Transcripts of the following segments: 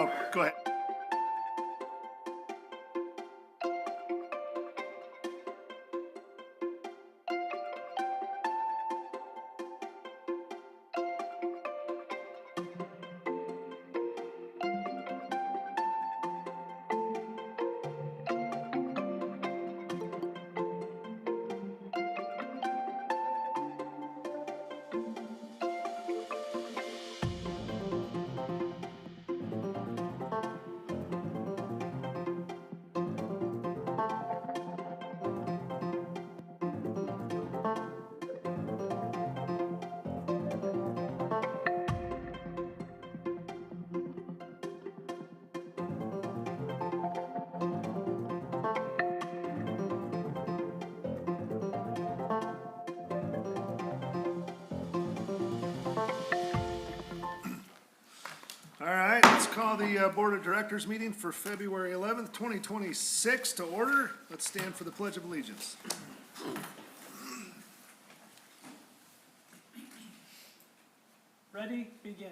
Oh, go ahead. All right, let's call the Board of Directors meeting for February 11th, 2026 to order. Let's stand for the Pledge of Allegiance. Ready, begin.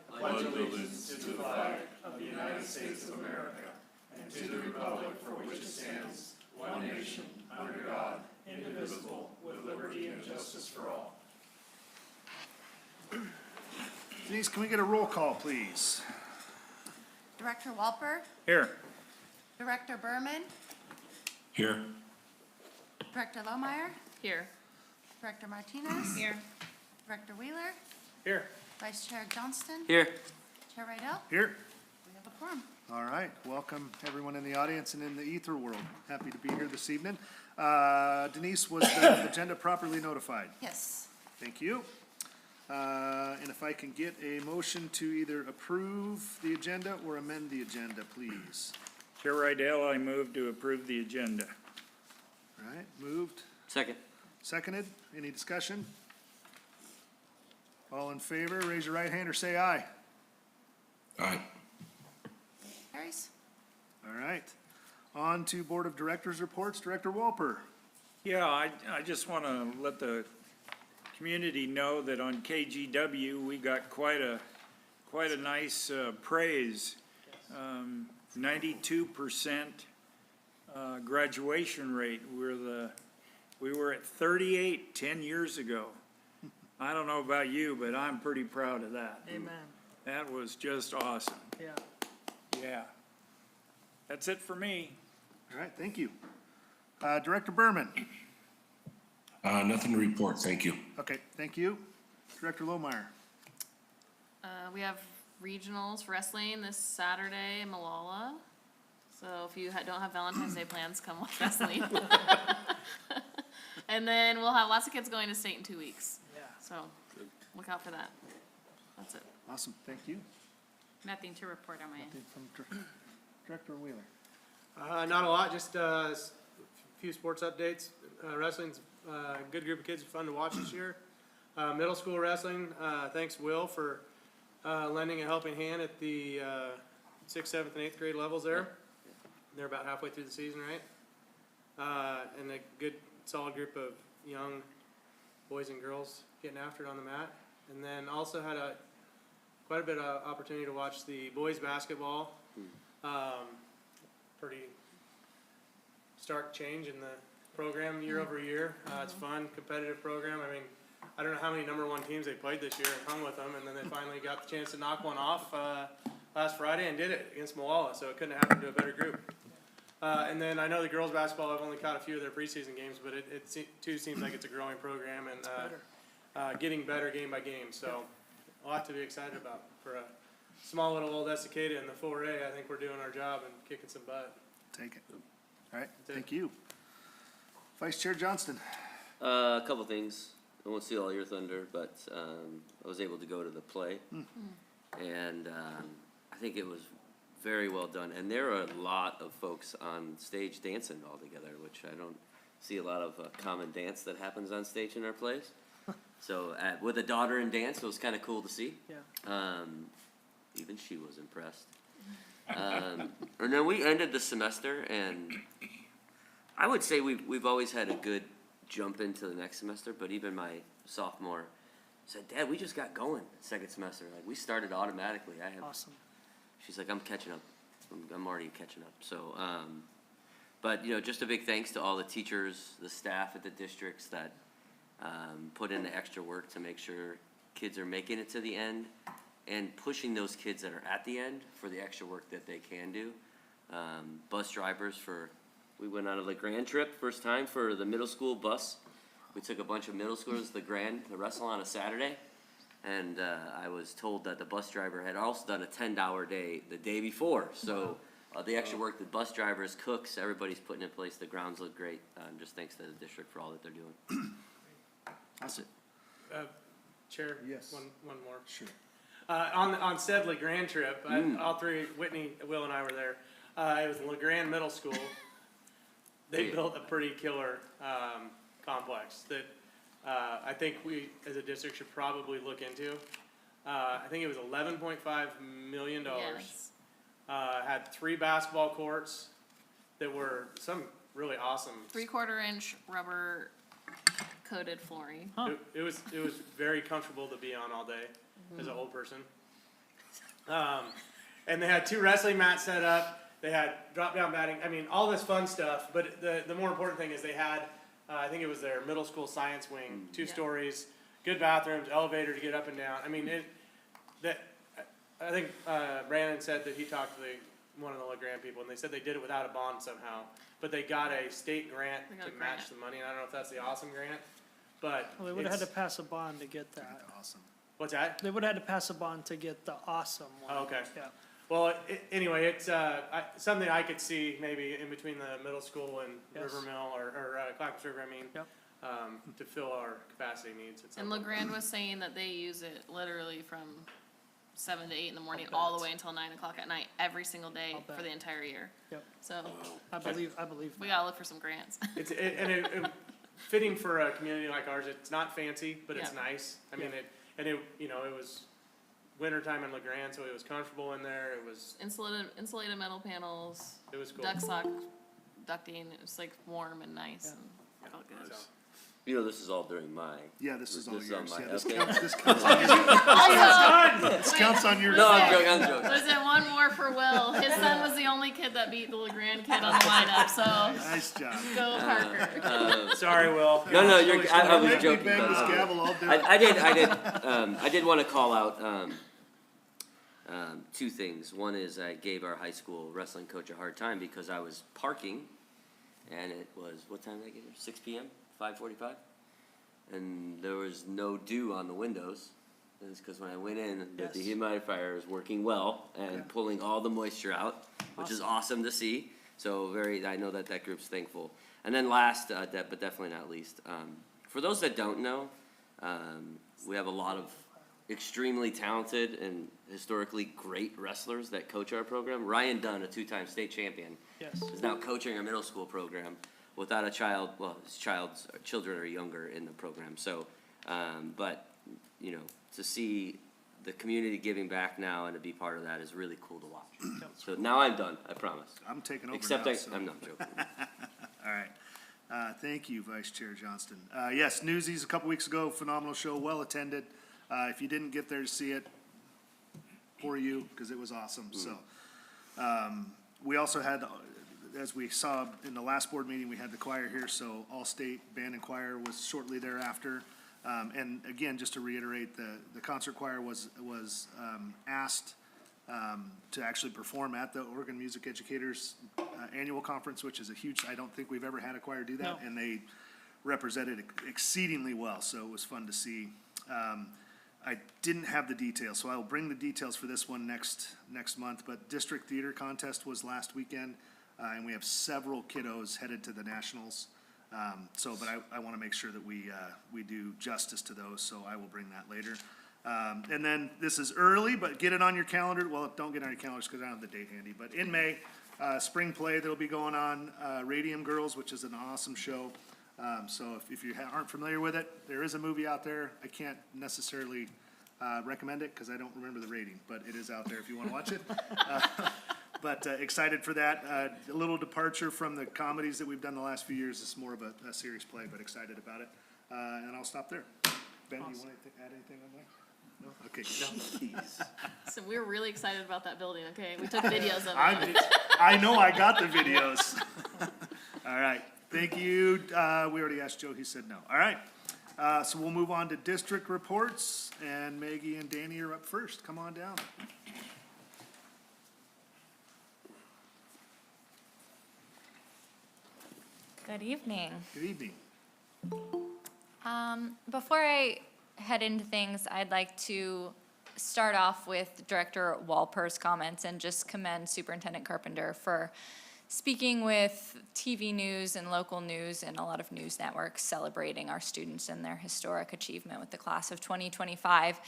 Pledge allegiance to the flag of the United States of America and to the republic for which it stands, one nation, under God, indivisible, with liberty and justice for all. Denise, can we get a roll call, please? Director Walper, Here. Director Berman, Here. Director Lohmeyer, Here. Director Martinez. Here. Director Wheeler, Here. Vice Chair Johnston, Here. Chair Rydell. Here. We have a quorum. All right, welcome everyone in the audience and in the ether world. Happy to be here this evening. Denise, was the agenda properly notified? Yes. Thank you. And if I can get a motion to either approve the agenda or amend the agenda, please. Chair Rydell, I move to approve the agenda. All right, moved, Second. seconded. Any discussion? All in favor, raise your right hand or say aye. Aye. Carries. All right. On to Board of Directors reports. Director Walper. Yeah, I just want to let the community know that on KGW, we got quite a nice praise. 92% graduation rate. We were at 38 10 years ago. I don't know about you, but I'm pretty proud of that. Amen. That was just awesome. Yeah. Yeah. That's it for me. All right, thank you. Director Berman. Nothing to report, thank you. Okay, thank you. Director Lohmeyer. We have regionals for wrestling this Saturday in Malala. So if you don't have Valentine's Day plans, come watch wrestling. And then we'll have lots of kids going to state in 2 weeks. Yeah. So look out for that. That's it. Awesome, thank you. Nothing to report on my end. Anything from Director Wheeler. Not a lot, just a few sports updates. Wrestling's a good group of kids, fun to watch this year. Middle school wrestling, thanks Will for lending a helping hand at the 6th, 7th, and 8th grade levels there. They're about halfway through the season, right? And a good, solid group of young boys and girls getting after it on the mat. And then also had quite a bit of opportunity to watch the boys basketball. Pretty stark change in the program year over year. It's fun, competitive program. I mean, I don't know how many number one teams they played this year and hung with them, and then they finally got the chance to knock one off last Friday and did it against Malala, so it couldn't happen to a better group. And then I know the girls basketball, I've only caught a few of their preseason games, but it too seems like it's a growing program and getting better game by game. So a lot to be excited about for a small little old Estacada in the 4A. I think we're doing our job and kicking some butt. Take it. All right, thank you. Vice Chair Johnston. A couple things. I won't steal all your thunder, but I was able to go to the play, and I think it was very well done. And there are a lot of folks on stage dancing all together, which I don't see a lot of common dance that happens on stage in our plays. So with a daughter in dance, it was kind of cool to see. Yeah. Even she was impressed. And then we ended the semester, and I would say we've always had a good jump into the next semester, but even my sophomore said, Dad, we just got going second semester. Like, we started automatically. I have Awesome. she's like, I'm catching up. I'm already catching up. So, but, you know, just a big thanks to all the teachers, the staff at the districts that put in the extra work to make sure kids are making it to the end, and pushing those kids that are at the end for the extra work that they can do. Bus drivers we went on a LeGrand trip, first time for the middle school bus. We took a bunch of middle schoolers to the wrestle on a Saturday. And I was told that the bus driver had also done a 10-hour day the day before. So the extra work, the bus drivers, cooks, everybody's putting in place. The grounds look great. Just thanks to the district for all that they're doing. That's it. Chair? Yes. One more. Sure. On said LeGrand trip, all three, Whitney, Will, and I were there. It was LeGrand Middle School. They built a pretty killer complex that I think we, as a district, should probably look into. I think it was $11.5 million. Yes. Had 3 basketball courts that were some really awesome. 3/4 inch rubber coated flooring. It was very comfortable to be on all day as an old person. And they had 2 wrestling mats set up. They had drop down batting. I mean, all this fun stuff. But the more important thing is they had, I think it was their middle school science wing, 2 stories, good bathrooms, elevator to get up and down. I mean, I think Brandon said that he talked to one of the LeGrand people, and they said they did it without a bond somehow. But they got a state grant They got to a match grant. the money. And I don't know if that's the awesome grant, but Well, they would have had to it's- pass a bond to get that. Awesome. What's that? They would have had to pass a bond to get the awesome one. Oh, okay. Yeah. Well, anyway, it's something I could see maybe in between the middle school and Yes. River Mill or Clackamas River, I mean, Yep. to fill our capacity needs at some And point. LeGrand was saying that they use it literally from 7 to 8 in the morning, all the way until 9 o'clock at night, every single day I'll bet. for the entire year. Yep. So I believe we that. gotta look for some grants. It fitting for a community like ours. It's not fancy, but it's Yeah. nice. I mean, it was wintertime in LeGrand, so it was comfortable in there. It was Insulated metal panels, cool. duck sock ducting. It was like warm and nice Yeah. and felt good. So, You know, this is all during my. Yeah, this is all on yours. my- Yeah, this okay. counts on your, Also, this counts on your. No, I'm joking. was it one more for Will? His son was the only kid that beat the LeGrand kid on the lineup, so Nice job. go Parker. sorry, Will. No, I Don't was make me joking. bang this but, gavel, I'll do it. I did want to call out 2 things. One is I gave our high school wrestling coach a hard time because I was parking, and it was, what time did I get here? 6 p.m., 5:45? And there was no dew on the windows. And it's because when I went in, the Yes. dehumidifier is working well and pulling all the moisture out, which is awesome to see. So I know that group's thankful. And then last, but definitely not least, for those that don't know, we have a lot of extremely talented and historically great wrestlers that coach our program. Ryan Dunn, a 2-time state champion, Yes. is now coaching our middle school program without a child. Well, his children are younger in the program. So, but you know, to see the community giving back now and to be part of that is really cool to watch. So now I'm done. I promise. I'm taking over Except now, so. I'm not joking. All right. Thank you, Vice Chair Johnston. Yes, Newsies a couple weeks ago, phenomenal show, well attended. If you didn't get there to see it, for you, because it was awesome, so. We also had, as we saw in the last board meeting, we had the choir here, so All-State Band and Choir was shortly thereafter. And again, just to reiterate, the concert choir was asked to actually perform at the Oregon Music Educators Annual Conference, which is a huge, I don't think we've ever had a choir do that. No. And they represented exceedingly well, so it was fun to see. I didn't have the details, so I will bring the details for this one next month, but District Theater Contest was last weekend, and we have several kiddos headed to the Nationals. But I want to make sure that we do justice to those, so I will bring that later. And then, this is early, but get it on your calendar. Well, don't get it on your calendars because I don't have the date handy, but in May, spring play that'll be going on, Radium Girls, which is an awesome show. So if you aren't familiar with it, there is a movie out there. I can't necessarily recommend it because I don't remember the rating, but it is out there if you want to watch it. But excited for that. A little departure from the comedies that we've done the last few years. It's more of a serious play, but excited about it. And I'll stop there. Ben, do you want to add anything on that? No? Okay. So we're really excited about that building, okay? We took videos of it. I know I got the videos. All right, thank you. We already asked Joe, he said no. All right, so we'll move on to district reports, and Maggie and Danny are up first. Come on down. Good evening. Good evening. Before I head into things, I'd like to start off with Director Walper's comments and just commend Superintendent Carpenter for speaking with TV news and local news and a lot of news networks celebrating our students and their historic achievement with the class of 2025.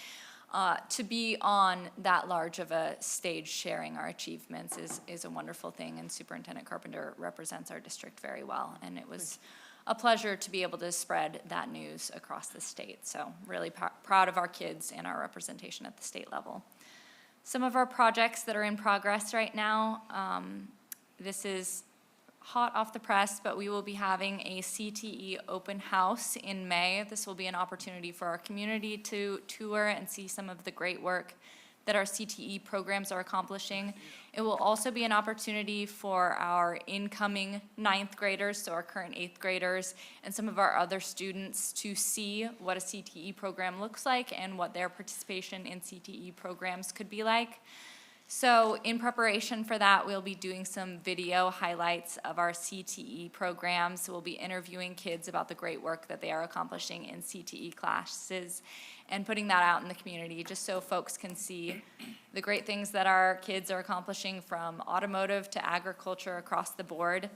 To be on that large of a stage sharing our achievements is a wonderful thing, and Superintendent Carpenter represents our district very well, and it was a pleasure to be able to spread that news across the state. So really proud of our kids and our representation at the state level. Some of our projects that are in progress right now, this is hot off the press, but we will be having a CTE open house in May. This will be an opportunity for our community to tour and see some of the great work that our CTE programs are accomplishing. It will also be an opportunity for our incoming 9th graders, so our current 8th graders, and some of our other students to see what a CTE program looks like and what their participation in CTE programs could be like. So in preparation for that, we'll be doing some video highlights of our CTE programs. We'll be interviewing kids about the great work that they are accomplishing in CTE classes and putting that out in the community just so folks can see the great things that our kids are accomplishing from automotive to agriculture across the board.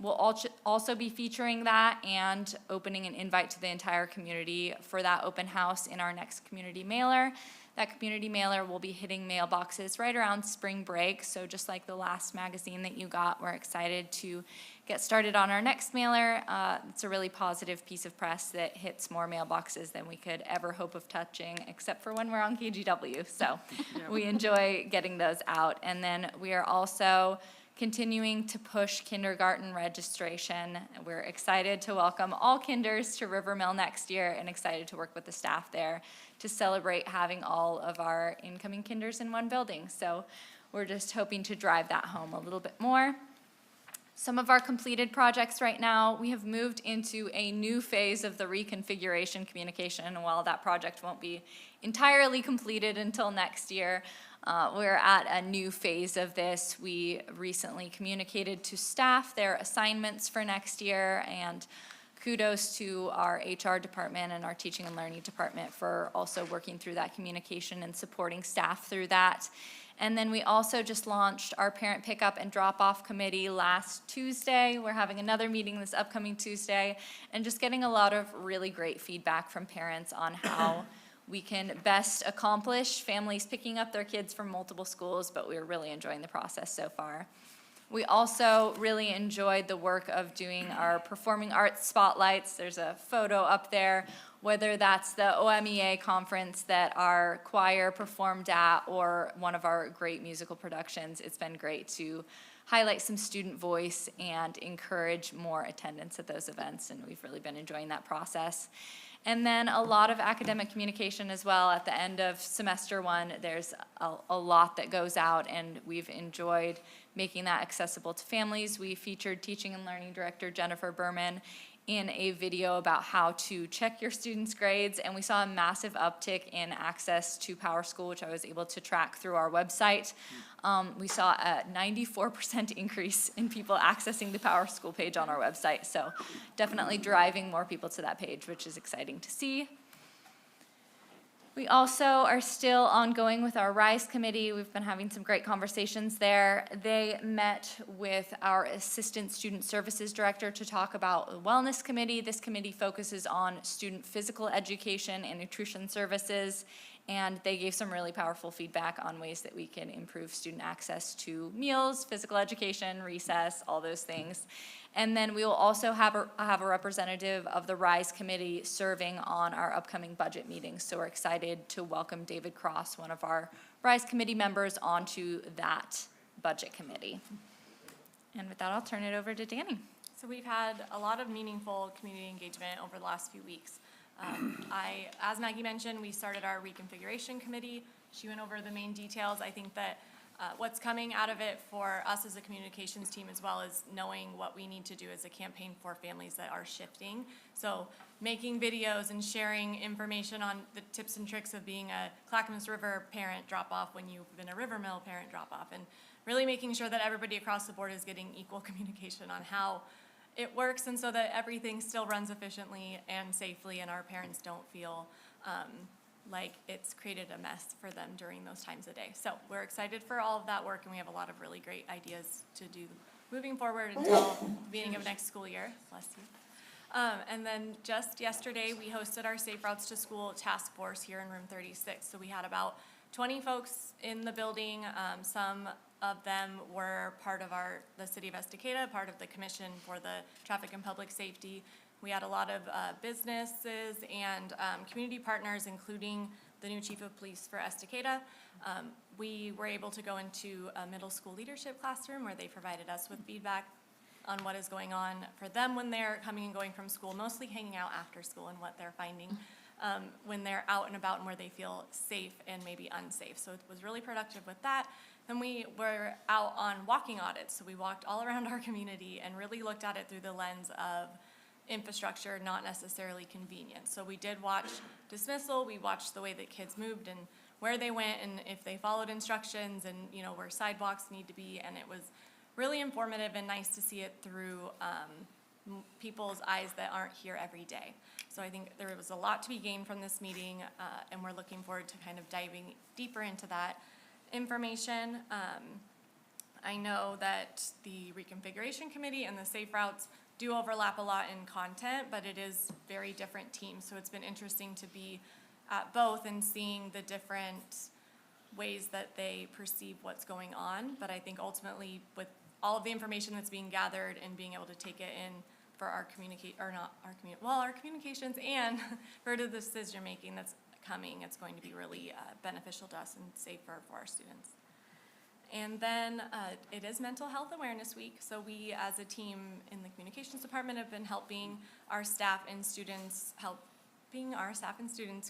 We'll also be featuring that and opening an invite to the entire community for that open house in our next community mailer. That community mailer will be hitting mailboxes right around spring break, so just like the last magazine that you got, we're excited to get started on our next mailer. It's a really positive piece of press that hits more mailboxes than we could ever hope of touching, except for when we're on KGW, so we enjoy getting those out. And then we are also continuing to push kindergarten registration. We're excited to welcome all kinders to River Mill next year and excited to work with the staff there to celebrate having all of our incoming kinders in one building. So we're just hoping to drive that home a little bit more. Some of our completed projects right now, we have moved into a new phase of the reconfiguration communication. And while that project won't be entirely completed until next year, we're at a new phase of this. We recently communicated to staff their assignments for next year, and kudos to our HR department and our teaching and learning department for also working through that communication and supporting staff through that. And then we also just launched our parent pickup and drop-off committee last Tuesday. We're having another meeting this upcoming Tuesday, and just getting a lot of really great feedback from parents on how we can best accomplish families picking up their kids from multiple schools, but we're really enjoying the process so far. We also really enjoyed the work of doing our performing arts spotlights. There's a photo up there, whether that's the OMEA conference that our choir performed at or one of our great musical productions. It's been great to highlight some student voice and encourage more attendance at those events, and we've really been enjoying that process. And then a lot of academic communication as well. At the end of semester one, there's a lot that goes out, and we've enjoyed making that accessible to families. We featured Teaching and Learning Director Jennifer Berman in a video about how to check your students' grades, and we saw a massive uptick in access to PowerSchool, which I was able to track through our website. We saw a 94% increase in people accessing the PowerSchool page on our website, so definitely driving more people to that page, which is exciting to see. We also are still ongoing with our RISE committee. We've been having some great conversations there. They met with our Assistant Student Services Director to talk about the Wellness Committee. This committee focuses on student physical education and nutrition services, and they gave some really powerful feedback on ways that we can improve student access to meals, physical education, recess, all those things. And then we will also have a representative of the RISE committee serving on our upcoming budget meetings. So we're excited to welcome David Cross, one of our RISE committee members, onto that budget committee. And with that, I'll turn it over to Danny. So we've had a lot of meaningful community engagement over the last few weeks. As Maggie mentioned, we started our reconfiguration committee. She went over the main details. I think that what's coming out of it for us as a communications team as well is knowing what we need to do as a campaign for families that are shifting. So making videos and sharing information on the tips and tricks of being a Clackamas River parent drop-off when you've been a River Mill parent drop-off, and really making sure that everybody across the board is getting equal communication on how it works, and so that everything still runs efficiently and safely, and our parents don't feel like it's created a mess for them during those times of day. So we're excited for all of that work, and we have a lot of really great ideas to do moving forward until the beginning of next school year. Bless you. And then just yesterday, we hosted our Safe Routes to School task force here in room 36. So we had about 20 folks in the building. Some of them were part of the City of Estacada, part of the Commission for the Traffic and Public Safety. We had a lot of businesses and community partners, including the new Chief of Police for Estacada. We were able to go into a middle school leadership classroom where they provided us with feedback on what is going on for them when they're coming and going from school, mostly hanging out after school and what they're finding when they're out and about and where they feel safe and maybe unsafe. So it was really productive with that. Then we were out on walking audits. So we walked all around our community and really looked at it through the lens of infrastructure, not necessarily convenience. So we did watch dismissal, we watched the way that kids moved and where they went and if they followed instructions and, you know, where sidewalks need to be, and it was really informative and nice to see it through people's eyes that aren't here every day. So I think there was a lot to be gained from this meeting, and we're looking forward to kind of diving deeper into that information. I know that the reconfiguration committee and the safe routes do overlap a lot in content, but it is very different teams. So it's been interesting to be at both and seeing the different ways that they perceive what's going on. But I think ultimately with all of the information that's being gathered and being able to take it in for our our communications and for the decision making that's coming, it's going to be really beneficial to us and safer for our students. And then it is Mental Health Awareness Week, so we as a team in the communications department have been helping our staff and students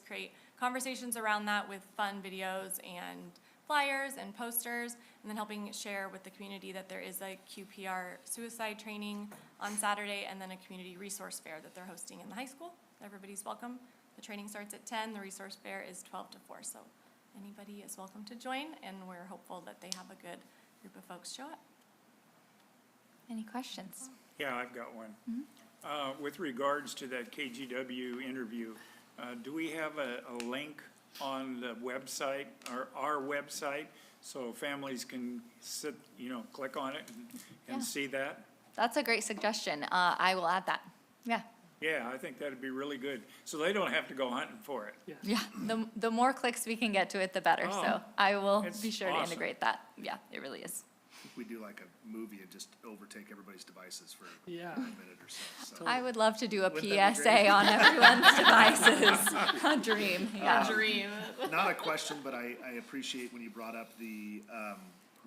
create conversations around that with fun videos and flyers and posters, and then helping share with the community that there is a QPR suicide training on Saturday, and then a community resource fair that they're hosting in the high school. Everybody's welcome. The training starts at 10, the resource fair is 12 to 4, so anybody is welcome to join, and we're hopeful that they have a good group of folks show up. Any questions? Yeah, I've got one. With regards to that KGW interview, do we have a link on the website, or our website, so families can click on it and Yeah. see that? That's a great suggestion. I will add that. Yeah. Yeah, I think that'd be really good, so they don't have to go hunting for it. Yeah, the more clicks we can get to it, the better. So Oh, I will that's be sure to awesome. integrate that. Yeah, it really is. I think we do like a movie and just overtake everybody's devices for Yeah. a minute or so. I would love to do a Wouldn't that be PSA great? on everyone's devices. A dream, yeah. Dream. Not a question, but I appreciate when you brought up the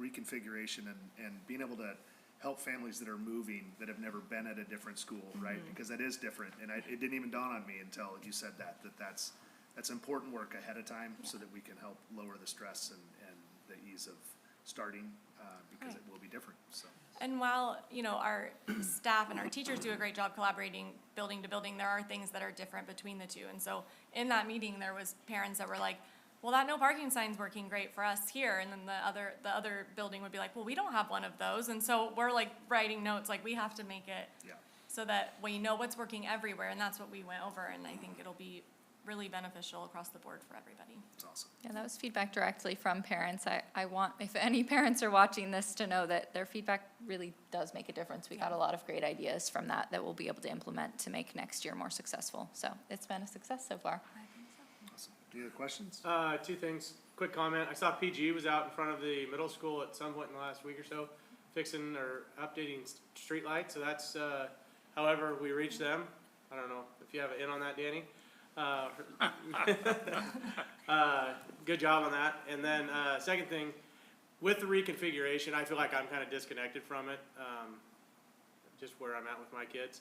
reconfiguration and being able to help families that are moving that have never been at a different school, right? Because that is different, and it didn't even dawn on me until you said that's important work ahead of time so that we can help lower the stress and the ease of starting because it will be different, so. And while, our staff and our teachers do a great job collaborating building to building, there are things that are different between the two. And so in that meeting, there was parents that were like, well, that no parking sign's working great for us here. And then the other building would be like, well, we don't have one of those. And so we're like writing notes, like we have to make it so that we know what's working everywhere. And that's what we went over. And I think it'll be really beneficial across the board for everybody. It's awesome. Yeah, that was feedback directly from parents. I want, if any parents are watching this, to know that their feedback really does make a difference. We got a lot of great ideas from that we'll be able to implement to make next year more successful. So it's been a success so far. Awesome. Any other questions? Two things. Quick comment. I saw PG was out in front of the middle school at some point in the last week or so, fixing or updating street lights. So that's, however we reach them. I don't know if you have an in on that, Danny. Good job on that. And then second thing, with the reconfiguration, I feel like I'm kind of disconnected from it, just where I'm at with my kids.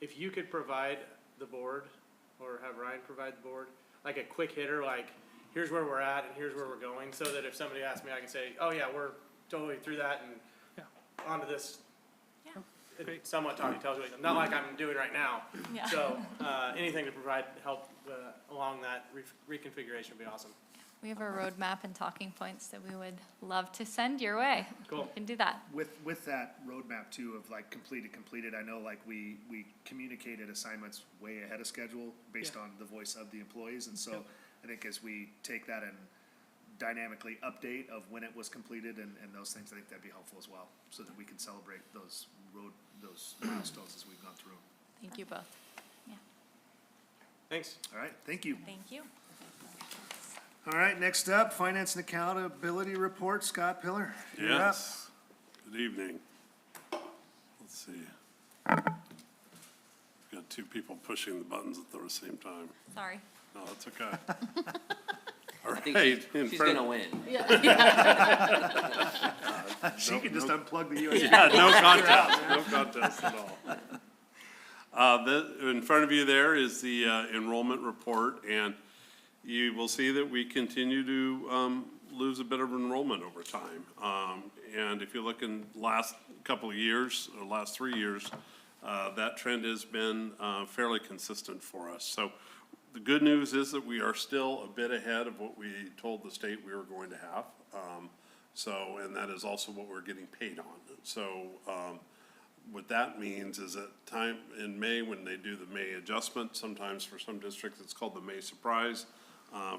If you could provide the board or have Ryan provide the board, like a quick hitter, like, here's where we're at and here's where we're going, so that if somebody asks me, I can say, oh yeah, we're totally through that and onto this. Yeah. Somewhat talking television, not like I'm doing right now. Yeah. So, anything to provide help along that reconfiguration would be awesome. We have a roadmap and talking points that we would love to send your way. Cool. We can do that. With that roadmap too of like completed, I know like we communicated assignments way ahead of schedule based on the voice of the employees, and so I think as we take that and dynamically update of when it was completed and those things, I think that'd be helpful as well, so that we can celebrate those milestones as we've gone through. Thank you both. Thanks. All right, thank you. Thank you. All right, next up, Finance and Accountability Report, Scott Pillar. You're up. Yes. Good evening. Let's see. We've got two people pushing the buttons at the same time. Sorry. No, that's okay. All I think right. she's gonna win. She can just unplug the USB. Yeah, no contest, no contest at all. In front of you there is the enrollment report, and you will see that we continue to lose a bit of enrollment over time. And if you look in last couple of years, or last 3 years, that trend has been fairly consistent for us. So the good news is that we are still a bit ahead of what we told the state we were going to have. And that is also what we're getting paid on. So what that means is that time in May, when they do the May adjustment, sometimes for some districts, it's called the May surprise.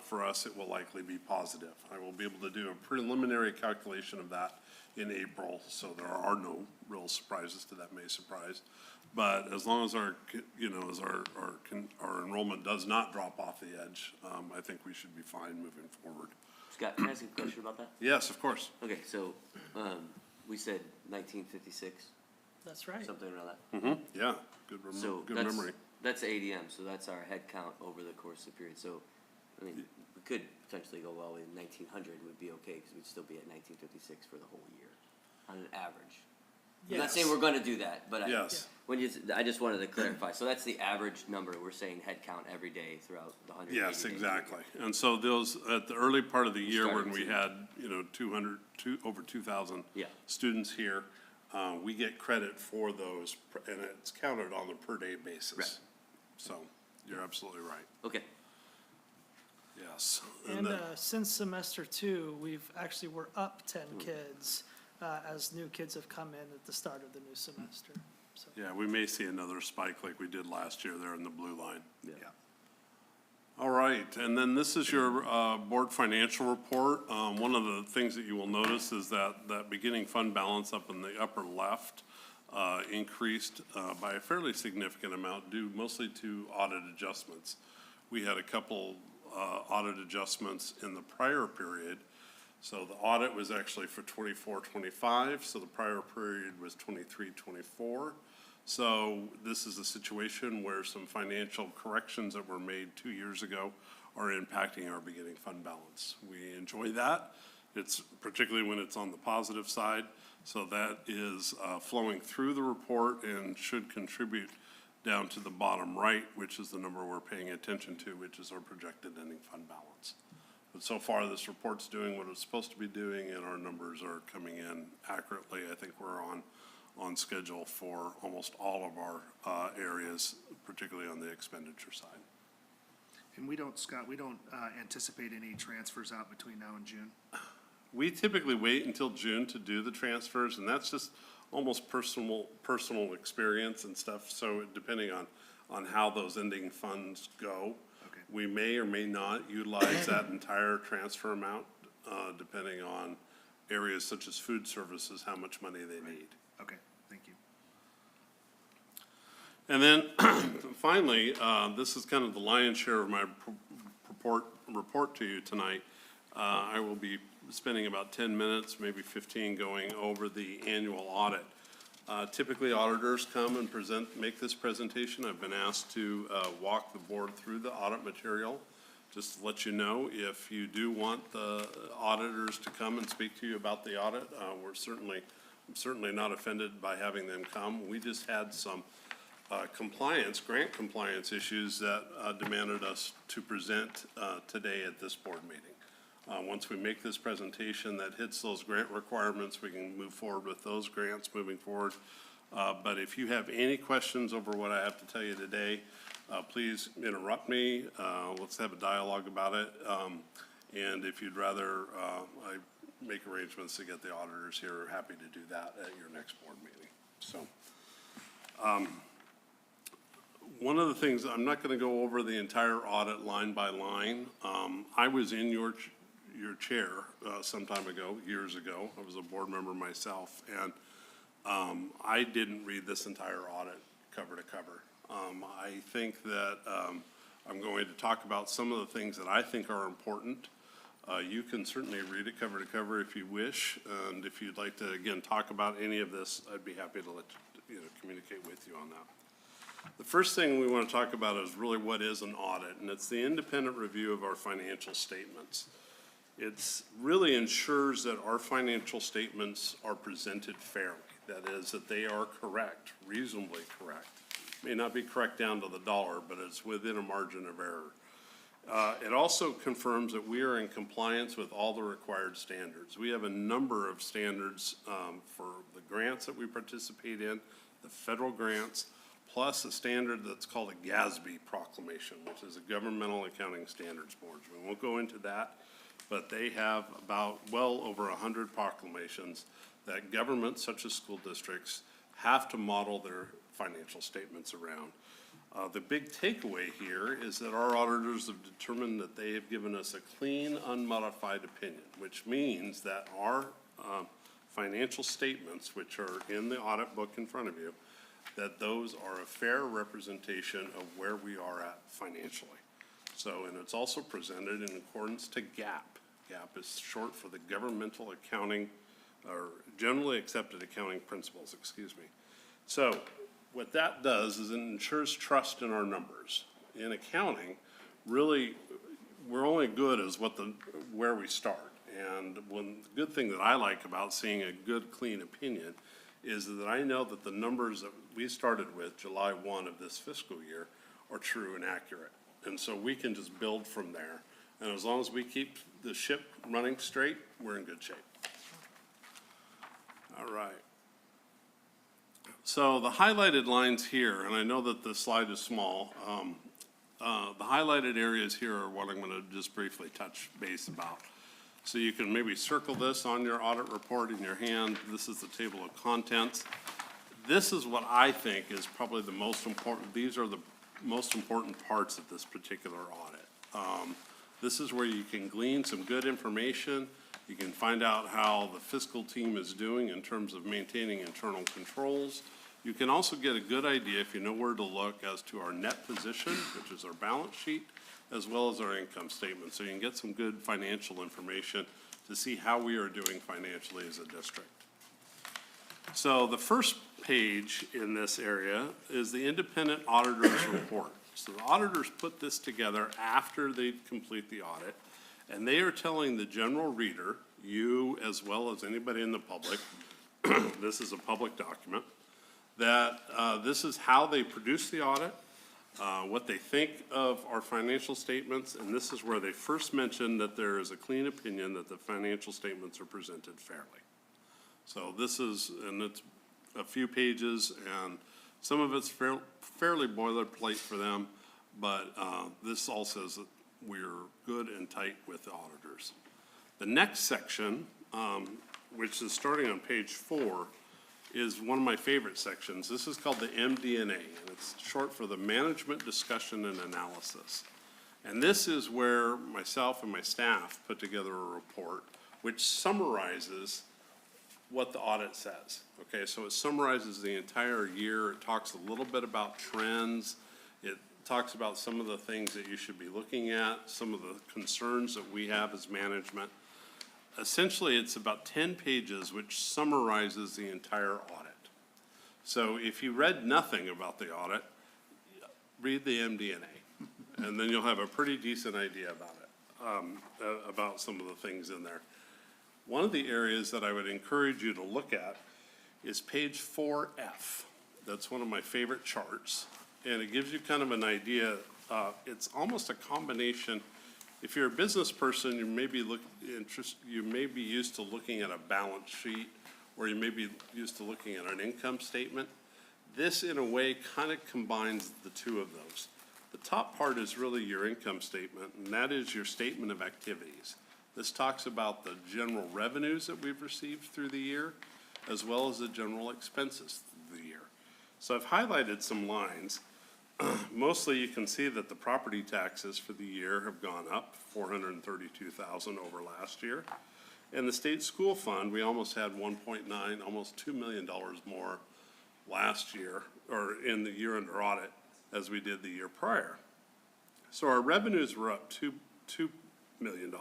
For us, it will likely be positive. I will be able to do a preliminary calculation of that in April, so there are no real surprises to that May surprise. But as long as our enrollment does not drop off the edge, I think we should be fine moving forward. Scott, can I ask you a question about that? Yes, of course. Okay, so, we said 1956, That's right. something around that. Mm-hmm, yeah, So good that's- memory. That's ADM, so that's our head count over the course of the period. So, I mean, we could potentially go, well, in 1900 would be okay, because we'd still be at 1956 for the whole year, on an average. I'm not saying we're gonna do that, but Yes. I just wanted to clarify. So that's the average number. We're saying head count every day throughout the 180 days. Yes, exactly. And so those, at the early part of the year when we Starting had, over 2,000 Yeah. students here, we get credit for those, and it's counted on a per-day basis. Right. So, you're absolutely right. Okay, Yes. And then- since semester 2, we're up 10 kids as new kids have come in at the start of the new semester. So Yeah, we may see another spike like we did last year there in the blue line. yeah. All right, and then this is your board financial report. One of the things that you will notice is that beginning fund balance up in the upper left increased by a fairly significant amount due mostly to audit adjustments. We had a couple audit adjustments in the prior period. So the audit was actually for 24-25, so the prior period was 23-24. So this is a situation where some financial corrections that were made 2 years ago are impacting our beginning fund balance. We enjoy that. It's particularly when it's on the positive side. So that is flowing through the report and should contribute down to the bottom right, which is the number we're paying attention to, which is our projected ending fund balance. But so far, this report's doing what it's supposed to be doing, and our numbers are coming in accurately. I think we're on schedule for almost all of our areas, particularly on the expenditure side. And we don't, Scott, anticipate any transfers out between now and June? We typically wait until June to do the transfers, and that's just almost personal experience and stuff. So depending on how those ending funds go, Okay. we may or may not utilize that entire transfer amount, depending on areas such as food services, how much money they need. Okay, thank you. And then finally, this is kind of the lion's share of my report to you tonight. I will be spending about 10 minutes, maybe 15, going over the annual audit. Typically, auditors come and make this presentation. I've been asked to walk the board through the audit material. Just to let you know, if you do want the auditors to come and speak to you about the audit, I'm certainly not offended by having them come. We just had some grant compliance issues that demanded us to present today at this board meeting. Once we make this presentation that hits those grant requirements, we can move forward with those grants moving forward. But if you have any questions over what I have to tell you today, please interrupt me. Let's have a dialogue about it. And if you'd rather I make arrangements to get the auditors here, we're happy to do that at your next board meeting. So one of the things, I'm not going to go over the entire audit line by line. I was in your chair some time ago, years ago. I was a board member myself, and I didn't read this entire audit cover to cover. I think that I'm going to talk about some of the things that I think are important. You can certainly read it cover to cover if you wish, and if you'd like to, again, talk about any of this, I'd be happy to let you know, communicate with you on that. The first thing we want to talk about is really what is an audit, and it's the independent review of our financial statements. It's really ensures that our financial statements are presented fairly. That is, that they are correct, reasonably correct. May not be correct down to the dollar, but it's within a margin of error. It also confirms that we are in compliance with all the required standards. We have a number of standards for the grants that we participate in, the federal grants, plus a standard that's called a GASB proclamation, which is a Governmental Accounting Standards Board. We won't go into that, but they have about well over 100 proclamations that governments such as school districts have to model their financial statements around. The big takeaway here is that our auditors have determined that they have given us a clean, unmodified opinion, which means that our financial statements, which are in the audit book in front of you, that those are a fair representation of where we are at financially. So, and it's also presented in accordance to GAAP. GAAP is short for the Governmental Accounting, or Generally Accepted Accounting Principles, excuse me. So, what that does is it ensures trust in our numbers. In accounting, really, we're only good as where we start. And the good thing that I like about seeing a good, clean opinion is that I know that the numbers that we started with July 1 of this fiscal year are true and accurate. And so we can just build from there. And as long as we keep the ship running straight, we're in good shape. All right. So the highlighted lines here, and I know that the slide is small, the highlighted areas here are what I'm going to just briefly touch base about. So you can maybe circle this on your audit report in your hand. This is the table of contents. This is what I think is probably the most important. These are the most important parts of this particular audit. This is where you can glean some good information. You can find out how the fiscal team is doing in terms of maintaining internal controls. You can also get a good idea, if you know where to look, as to our net position, which is our balance sheet, as well as our income statement. So you can get some good financial information to see how we are doing financially as a district. So the first page in this area is the independent auditor's report. So the auditors put this together after they complete the audit, and they are telling the general reader, you as well as anybody in the public, this is a public document, that this is how they produce the audit, what they think of our financial statements, and this is where they first mention that there is a clean opinion that the financial statements are presented fairly. So this is, and it's a few pages, and some of it's fairly boilerplate for them, but this all says that we're good and tight with the auditors. The next section, which is starting on page 4, is one of my favorite sections. This is called the MD&A, and it's short for the Management Discussion and Analysis. And this is where myself and my staff put together a report which summarizes what the audit says. Okay, so it summarizes the entire year. It talks a little bit about trends. It talks about some of the things that you should be looking at, some of the concerns that we have as management. Essentially, it's about 10 pages which summarizes the entire audit. So if you read nothing about the audit, read the MD&A, and then you'll have a pretty decent idea about it, about some of the things in there. One of the areas that I would encourage you to look at is page 4F. that's one of my favorite charts, and it gives you kind of an idea. It's almost a combination. If you're a business person, you may be used to looking at a balance sheet, or you may be used to looking at an income statement. This, in a way, kind of combines the two of those. The top part is really your income statement, and that is your statement of activities. This talks about the general revenues that we've received through the year, as well as the general expenses through the year. So I've highlighted some lines. Mostly you can see that the property taxes for the year have gone up, 432,000 over last year. And the state school fund, we almost had 1.9, almost $2 million more last year, or in the year under audit, as we did the year prior. So our revenues were up $2 million.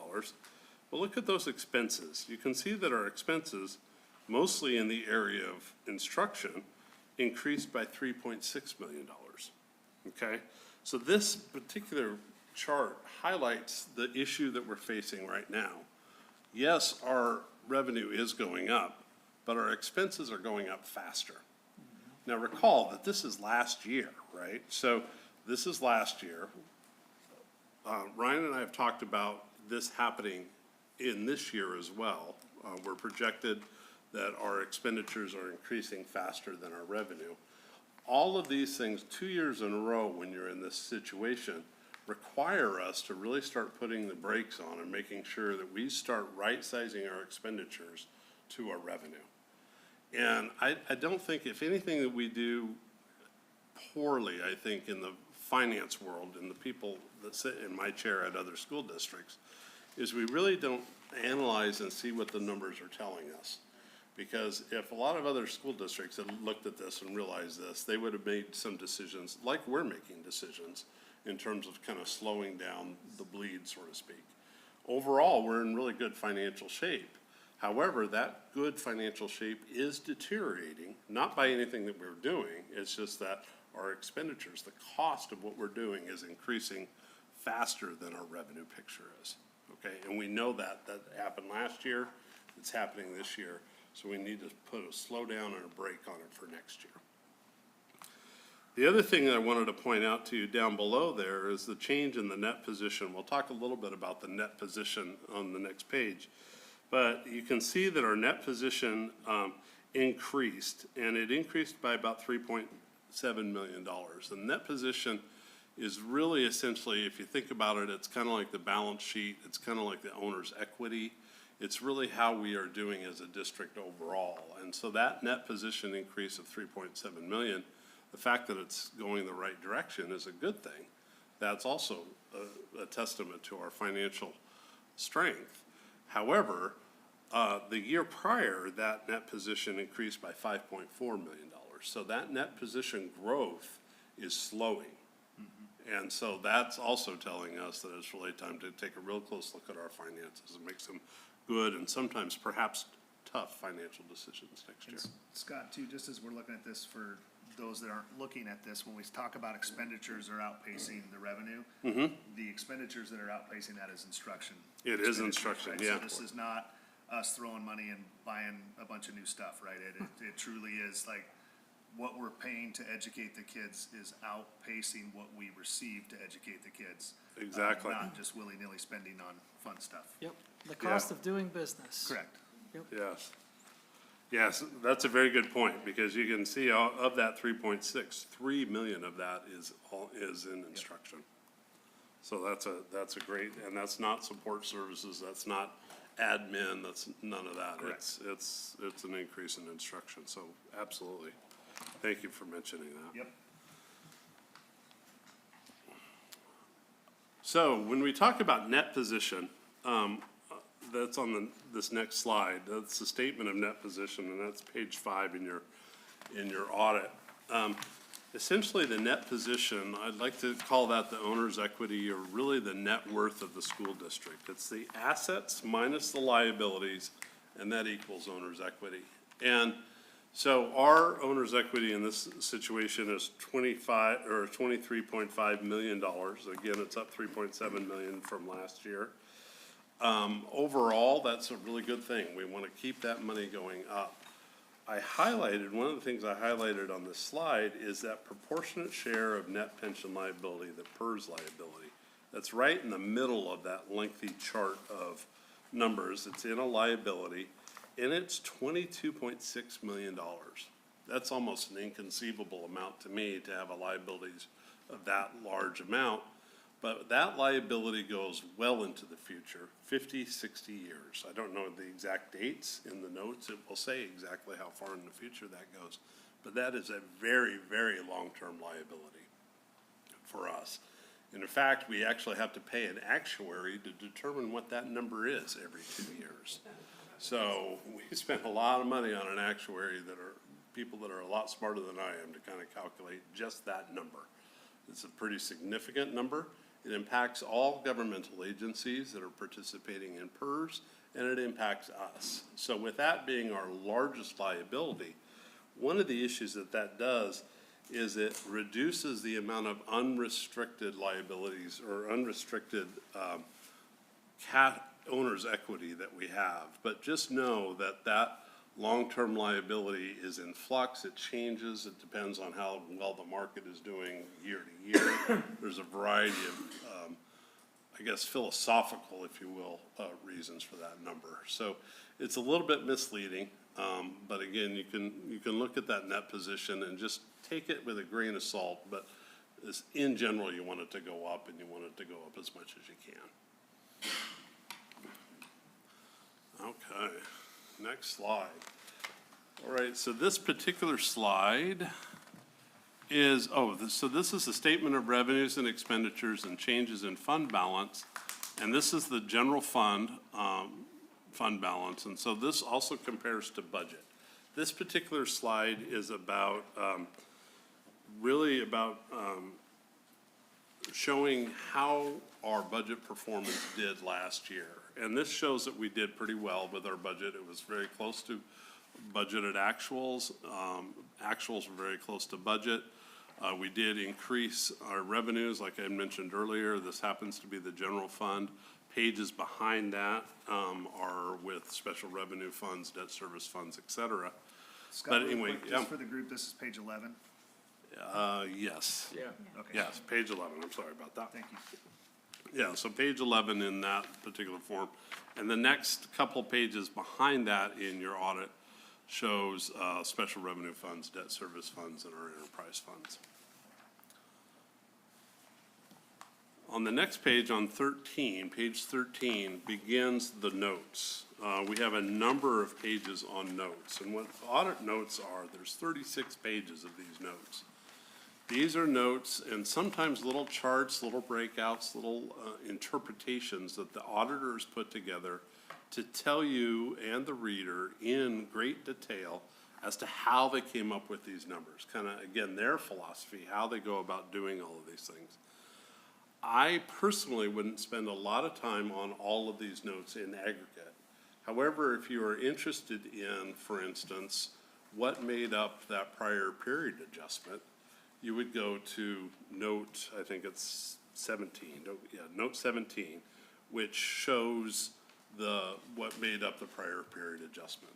But look at those expenses. You can see that our expenses, mostly in the area of instruction, increased by $3.6 million. Okay, so this particular chart highlights the issue that we're facing right now. Yes, our revenue is going up, but our expenses are going up faster. Now recall that this is last year, right? So this is last year. Ryan and I have talked about this happening in this year as well. We're projected that our expenditures are increasing faster than our revenue. All of these things, 2 years in a row when you're in this situation, require us to really start putting the brakes on and making sure that we start right-sizing our expenditures to our revenue. And I don't think, if anything that we do poorly, I think, in the finance world and the people that sit in my chair at other school districts, is we really don't analyze and see what the numbers are telling us. Because if a lot of other school districts had looked at this and realized this, they would have made some decisions, like we're making decisions, in terms of kind of slowing down the bleed, so to speak. Overall, we're in really good financial shape. However, that good financial shape is deteriorating, not by anything that we're doing, it's just that our expenditures, the cost of what we're doing, is increasing faster than our revenue picture is. Okay, and we know that happened last year, it's happening this year. So we need to put a slow down and a brake on it for next year. The other thing that I wanted to point out to you down below there is the change in the net position. We'll talk a little bit about the net position on the next page. But you can see that our net position increased, and it increased by about $3.7 million. The net position is really essentially, if you think about it, it's kind of like the balance sheet, it's kind of like the owner's equity. It's really how we are doing as a district overall. And so that net position increase of 3.7 million, the fact that it's going the right direction is a good thing. That's also a testament to our financial strength. However, the year prior, that net position increased by $5.4 million. So that net position growth is slowing. And so that's also telling us that it's really time to take a real close look at our finances and make some good and sometimes perhaps tough financial decisions next year. Scott, too, just as we're looking at this, for those that aren't looking at this, when we talk about expenditures are outpacing the revenue, the expenditures that are outpacing that is instruction. It is instruction, right? yeah. So this is not us throwing money and buying a bunch of new stuff, right? It truly is like what we're paying to educate the kids is outpacing what we receive to educate the kids. Exactly. Not just willy-nilly spending on fun stuff. Yep, the cost of doing business. Correct. Yes. Yes, that's a very good point, because you can see of that 3.6, 3 million of that is in instruction. So that's a great, and that's not support services, that's not admin, that's none of that. Correct. It's an increase in instruction, so absolutely. Thank you for mentioning that. Yep. So when we talk about net position, that's on this next slide. That's the statement of net position, and that's page 5 in your audit. Essentially, the net position, I'd like to call that the owner's equity, or really the net worth of the school district. It's the assets minus the liabilities, and that equals owner's equity. And so our owner's equity in this situation is $23.5 million. Again, it's up $3.7 million from last year. Overall, that's a really good thing. We want to keep that money going up. one of the things I highlighted on this slide is that proportionate share of net pension liability, the PERS liability. That's right in the middle of that lengthy chart of numbers. It's in a liability, and it's $22.6 million. That's almost an inconceivable amount to me to have a liabilities of that large amount. But that liability goes well into the future, 50, 60 years. I don't know the exact dates in the notes. It will say exactly how far in the future that goes. But that is a very, very long-term liability for us. And in fact, we actually have to pay an actuary to determine what that number is every 2 years. So we spend a lot of money on an actuary that are people that are a lot smarter than I am to kind of calculate just that number. It's a pretty significant number. It impacts all governmental agencies that are participating in PERS, and it impacts us. So with that being our largest liability, one of the issues that does is it reduces the amount of unrestricted liabilities or unrestricted owner's equity that we have. But just know that that long-term liability is in flux. It changes. It depends on how well the market is doing year to year. There's a variety of, I guess, philosophical, if you will, reasons for that number. So it's a little bit misleading. But again, you can look at that net position and just take it with a grain of salt. But in general, you want it to go up, and you want it to go up as much as you can. Okay. Next slide. All right, so this particular slide is, so this is the statement of revenues and expenditures and changes in fund balance. And this is the general fund, fund balance. And so this also compares to budget. This particular slide is about, really about showing how our budget performance did last year. And this shows that we did pretty well with our budget. It was very close to budgeted actuals. Actuals were very close to budget. We did increase our revenues, like I mentioned earlier. This happens to be the general fund. Pages behind that are with special revenue funds, debt service funds, et cetera. Scott, But real anyway, quick, just for the group, this is page 11. Yes. Yeah. Okay. Yes, page 11. I'm sorry about that. Thank you. Yeah, so page 11 in that particular form. And the next couple pages behind that in your audit shows special revenue funds, debt service funds, and our enterprise funds. On the next page, on 13, page 13 begins the notes. We have a number of pages on notes. And what audit notes are, there's 36 pages of these notes. These are notes and sometimes little charts, little breakouts, little interpretations that the auditors put together to tell you and the reader in great detail as to how they came up with these numbers. Kind of, again, their philosophy, how they go about doing all of these things. I personally wouldn't spend a lot of time on all of these notes in aggregate. However, if you are interested in, for instance, what made up that prior period adjustment, you would go to note, I think it's 17, note 17, which shows what made up the prior period adjustment.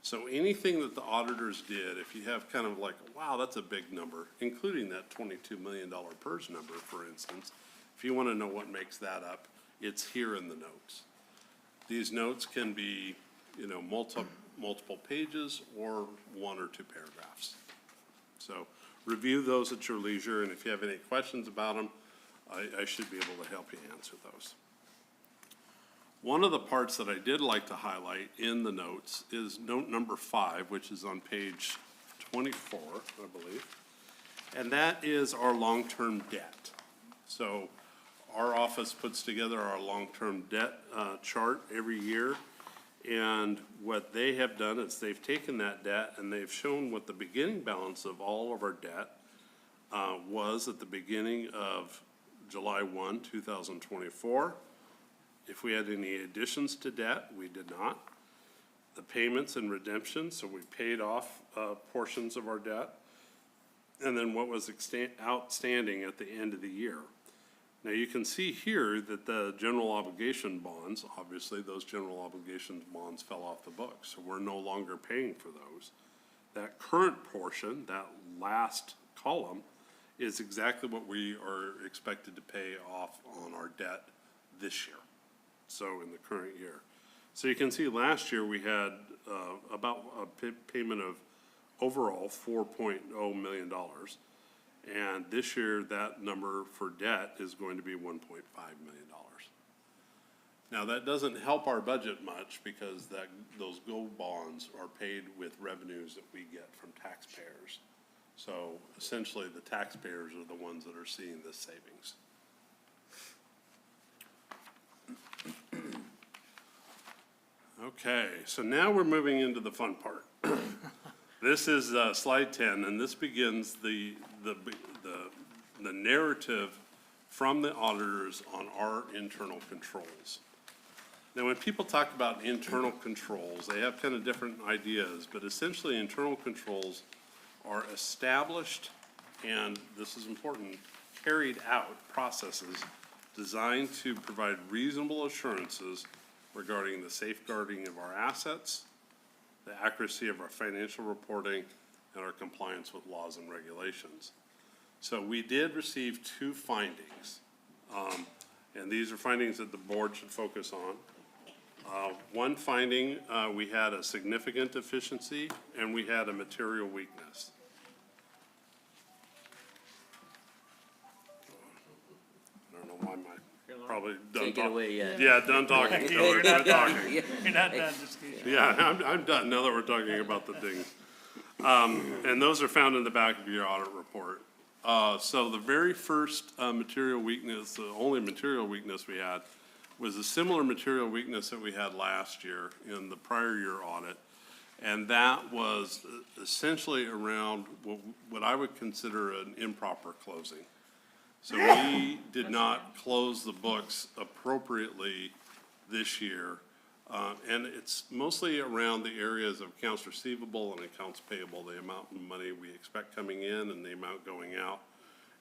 So anything that the auditors did, if you have kind of like, wow, that's a big number, including that $22 million PERS number, for instance, if you want to know what makes that up, it's here in the notes. These notes can be, multiple pages or 1 or 2 paragraphs. So review those at your leisure, and if you have any questions about them, I should be able to help you answer those. One of the parts that I did like to highlight in the notes is note number 5, which is on page 24, I believe. And that is our long-term debt. So our office puts together our long-term debt chart every year. And what they have done is they've taken that debt and they've shown what the beginning balance of all of our debt was at the beginning of July 1, 2024. If we had any additions to debt, we did not. The payments and redemptions, so we paid off portions of our debt. And then what was outstanding at the end of the year. Now you can see here that the general obligation bonds, obviously those general obligations bonds fell off the books, so we're no longer paying for those. that current portion, that last column, is exactly what we are expected to pay off on our debt this year, so in the current year. So you can see last year we had about a payment of overall $4.0 million. And this year, that number for debt is going to be $1.5 million. Now, that doesn't help our budget much because those gold bonds are paid with revenues that we get from taxpayers. So essentially, the taxpayers are the ones that are seeing this savings. Okay, so now we're moving into the fun part. This is slide 10, and this begins the narrative from the auditors on our internal controls. Now, when people talk about internal controls, they have kind of different ideas, but essentially internal controls are established, and this is important, carried out processes designed to provide reasonable assurances regarding the safeguarding of our assets, the accuracy of our financial reporting, and our compliance with laws and regulations. So we did receive 2 findings, and these are findings that the board should focus on. One finding, we had a significant deficiency, and we had a material weakness. I don't know why probably done Take it talking. away, yeah. Yeah, done talking. So You're we're not done. talking. You're not done, just keep. Yeah, I'm done now that we're talking about the dings. And those are found in the back of your audit report. So the very first material weakness, the only material weakness we had, was a similar material weakness that we had last year in the prior year audit. And that was essentially around what I would consider an improper closing. So we did not close the books appropriately this year. And it's mostly around the areas of accounts receivable and accounts payable, the amount of money we expect coming in and the amount going out,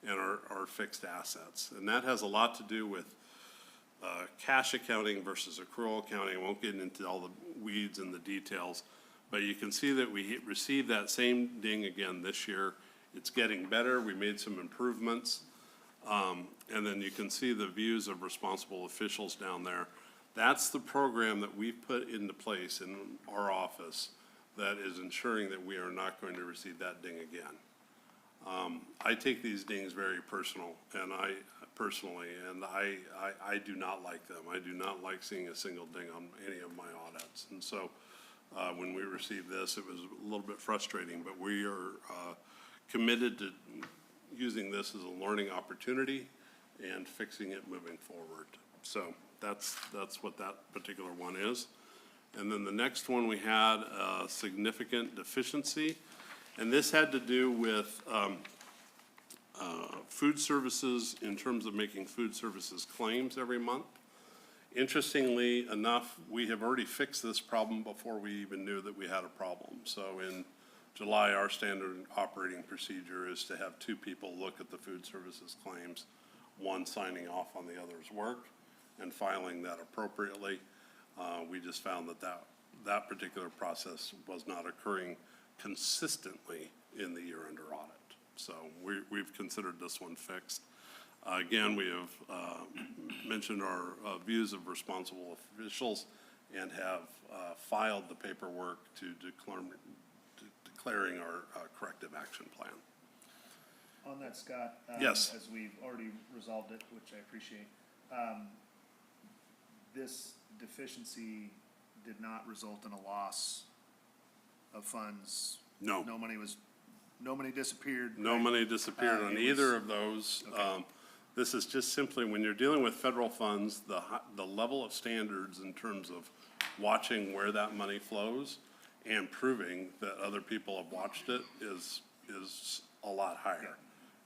and our fixed assets. And that has a lot to do with cash accounting versus accrual accounting. I won't get into all the weeds and the details, but you can see that we received that same ding again this year. It's getting better. We made some improvements. And then you can see the views of responsible officials down there. That's the program that we've put into place in our office that is ensuring that we are not going to receive that ding again. I take these dings very personally, and I do not like them. I do not like seeing a single ding on any of my audits. And so when we received this, it was a little bit frustrating, but we are committed to using this as a learning opportunity and fixing it moving forward. So that's what that particular one is. And then the next one, we had a significant deficiency, and this had to do with food services in terms of making food services claims every month. Interestingly enough, we have already fixed this problem before we even knew that we had a problem. So in July, our standard operating procedure is to have 2 people look at the food services claims, one signing off on the other's work and filing that appropriately. We just found that particular process was not occurring consistently in the year-end audit. So we've considered this one fixed. Again, we have mentioned our views of responsible officials and have filed the paperwork to declaring our corrective action plan. On that, Scott. Yes. As we've already resolved it, which I appreciate, this deficiency did not result in a loss of funds. No. No money disappeared. No right? money disappeared on It either was- of those. Okay. This is just simply, when you're dealing with federal funds, the level of standards in terms of watching where that money flows and proving that other people have watched it is a lot higher.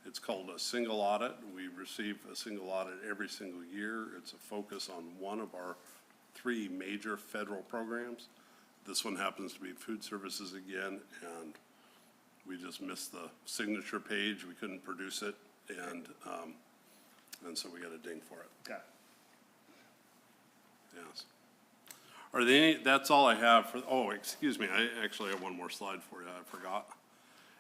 It's called a single audit. We receive a single audit every single year. It's a focus on one of our 3 major federal programs. This one happens to be food services again, and we just missed the signature page. We couldn't produce it, and so we got a ding for it. Got it. Yes. Are there any, that's all I have for, oh, excuse me, I actually have one more slide for you, I forgot.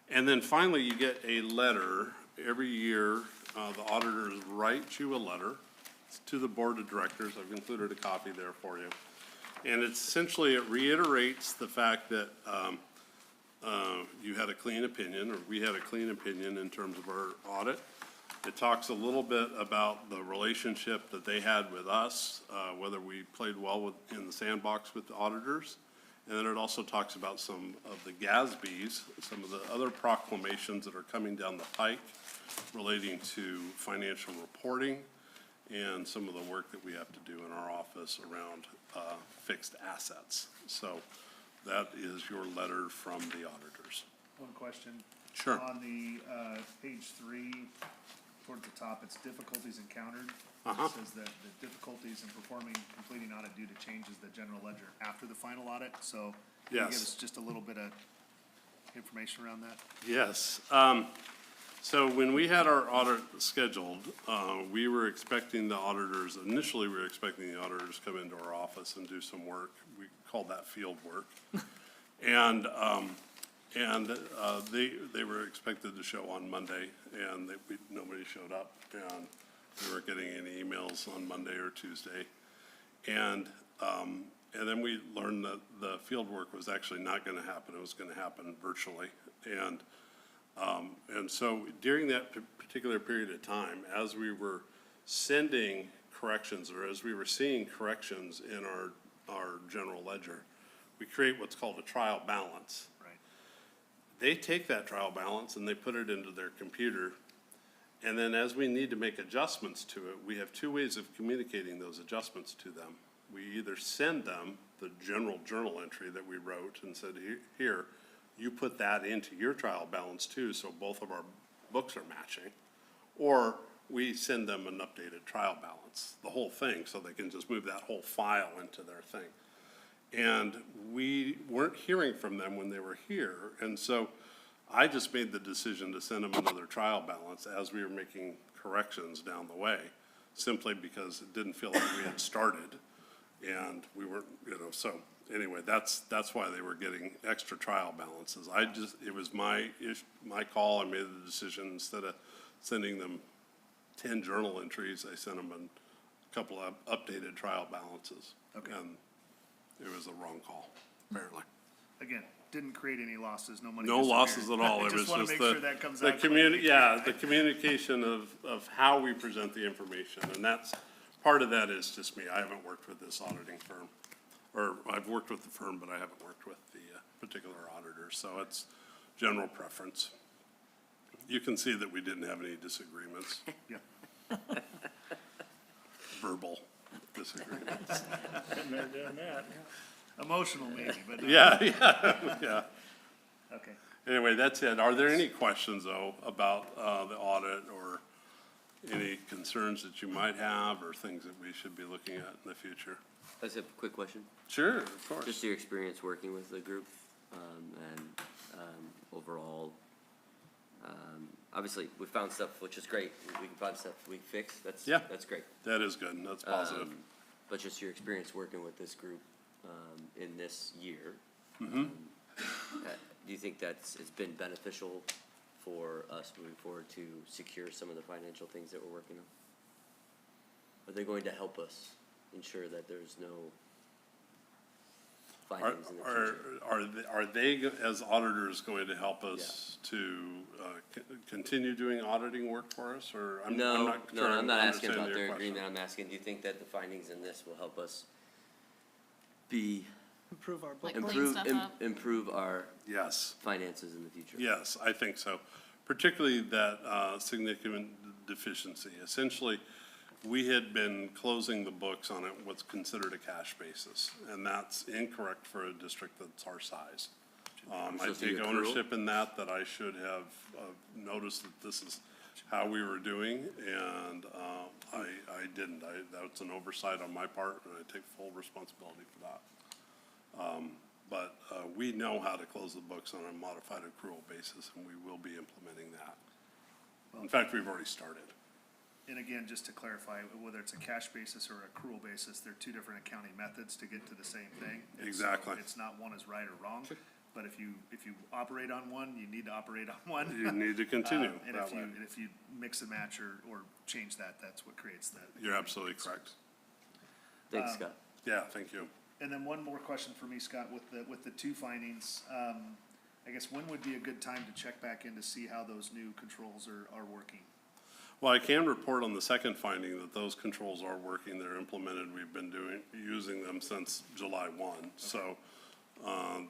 And then finally, you get a letter every year, the auditors write you a letter to the board of directors. I've included a copy there for you. And it's essentially, it reiterates the fact that, you had a clean opinion, or we had a clean opinion in terms of our audit. It talks a little bit about the relationship that they had with us, whether we played well in the sandbox with the auditors. And then it also talks about some of the GASBs, some of the other proclamations that are coming down the pike relating to financial reporting and some of the work that we have to do in our office around fixed assets. So that is your letter from the auditors. One question. Sure. On the, page 3, towards the top, it's difficulties encountered. Uh-huh. It says that the difficulties in completing audit due to changes the general ledger after the final audit, so can you give Yes. us just a little bit of information around that? Yes. So when we had our audit scheduled, we were expecting the auditors, initially we were expecting the auditors to come into our office and do some work. We called that field work. And they were expected to show on Monday, and nobody showed up. And we weren't getting any emails on Monday or Tuesday. And then we learned that the field work was actually not gonna happen. It was gonna happen virtually. And so during that particular period of time, as we were sending corrections, or as we were seeing corrections in our general ledger, we create what's called a trial balance. Right. They take that trial balance and they put it into their computer. And then as we need to make adjustments to it, we have two ways of communicating those adjustments to them. We either send them the general journal entry that we wrote and said, here, you put that into your trial balance too, so both of our books are matching. Or we send them an updated trial balance, the whole thing, so they can just move that whole file into their thing. And we weren't hearing from them when they were here, and so I just made the decision to send them another trial balance as we were making corrections down the way, simply because it didn't feel like we had started, and we weren't, so anyway, that's why they were getting extra trial balances. It was my call. I made the decision, instead of sending them 10 journal entries, I sent them a couple of updated trial balances. Okay. And it was the wrong call, apparently. Again, didn't create any losses, no money No disappeared. losses at all. I It was just wanna just make sure that comes the out clearly. the communication of how we present the information. And that's, part of that is just me. I haven't worked with this auditing firm. Or I've worked with the firm, but I haven't worked with the particular auditor. So it's general preference. You can see that we didn't have any disagreements. Yeah. Verbal disagreements. Been there, done that. Emotional maybe, but. Yeah. Okay. Anyway, that's it. Are there any questions, though, about the audit, or any concerns that you might have, or things that we should be looking at in the future? I just have a quick question. Sure, of course. Just your experience working with the group, and overall, obviously, we found stuff, which is great. We can find stuff we can fix. Yeah. That's great. That is good. That's positive. But just your experience working with this group in this year, Mm-hmm. do you think it's been beneficial for us moving forward to secure some of the financial things that we're working on? Are they going to help us ensure that there's no findings in the future? Are they, as auditors, going to help us to continue doing auditing work for us, or? I'm not sure I'm not asking understanding about your their question. agreement. I'm asking, do you think that the findings in this will help us be, Improve our book. Like clean stuff up. improve our Yes. finances in the future? Yes, I think so, particularly that significant deficiency. Essentially, we had been closing the books on what's considered a cash basis, and that's incorrect for a district that's our size. I So the take accrual? ownership in that I should have noticed that this is how we were doing, and I didn't. That's an oversight on my part, and I take full responsibility for that. But we know how to close the books on a modified accrual basis, and we will be implementing that. In fact, we've already started. And again, just to clarify, whether it's a cash basis or accrual basis, they're two different accounting methods to get to the same thing. And so Exactly. it's not one is right or wrong, but if you operate on one, you need to operate on one. You need to continue And that way. if you mix and match or change that, that's what creates that. You're absolutely correct. Thanks, Scott. Yeah, thank you. And then one more question for me, Scott, with the two findings, I guess when would be a good time to check back in to see how those new controls are working? Well, I can report on the second finding that those controls are working, they're implemented, we've been using them since July 1. So,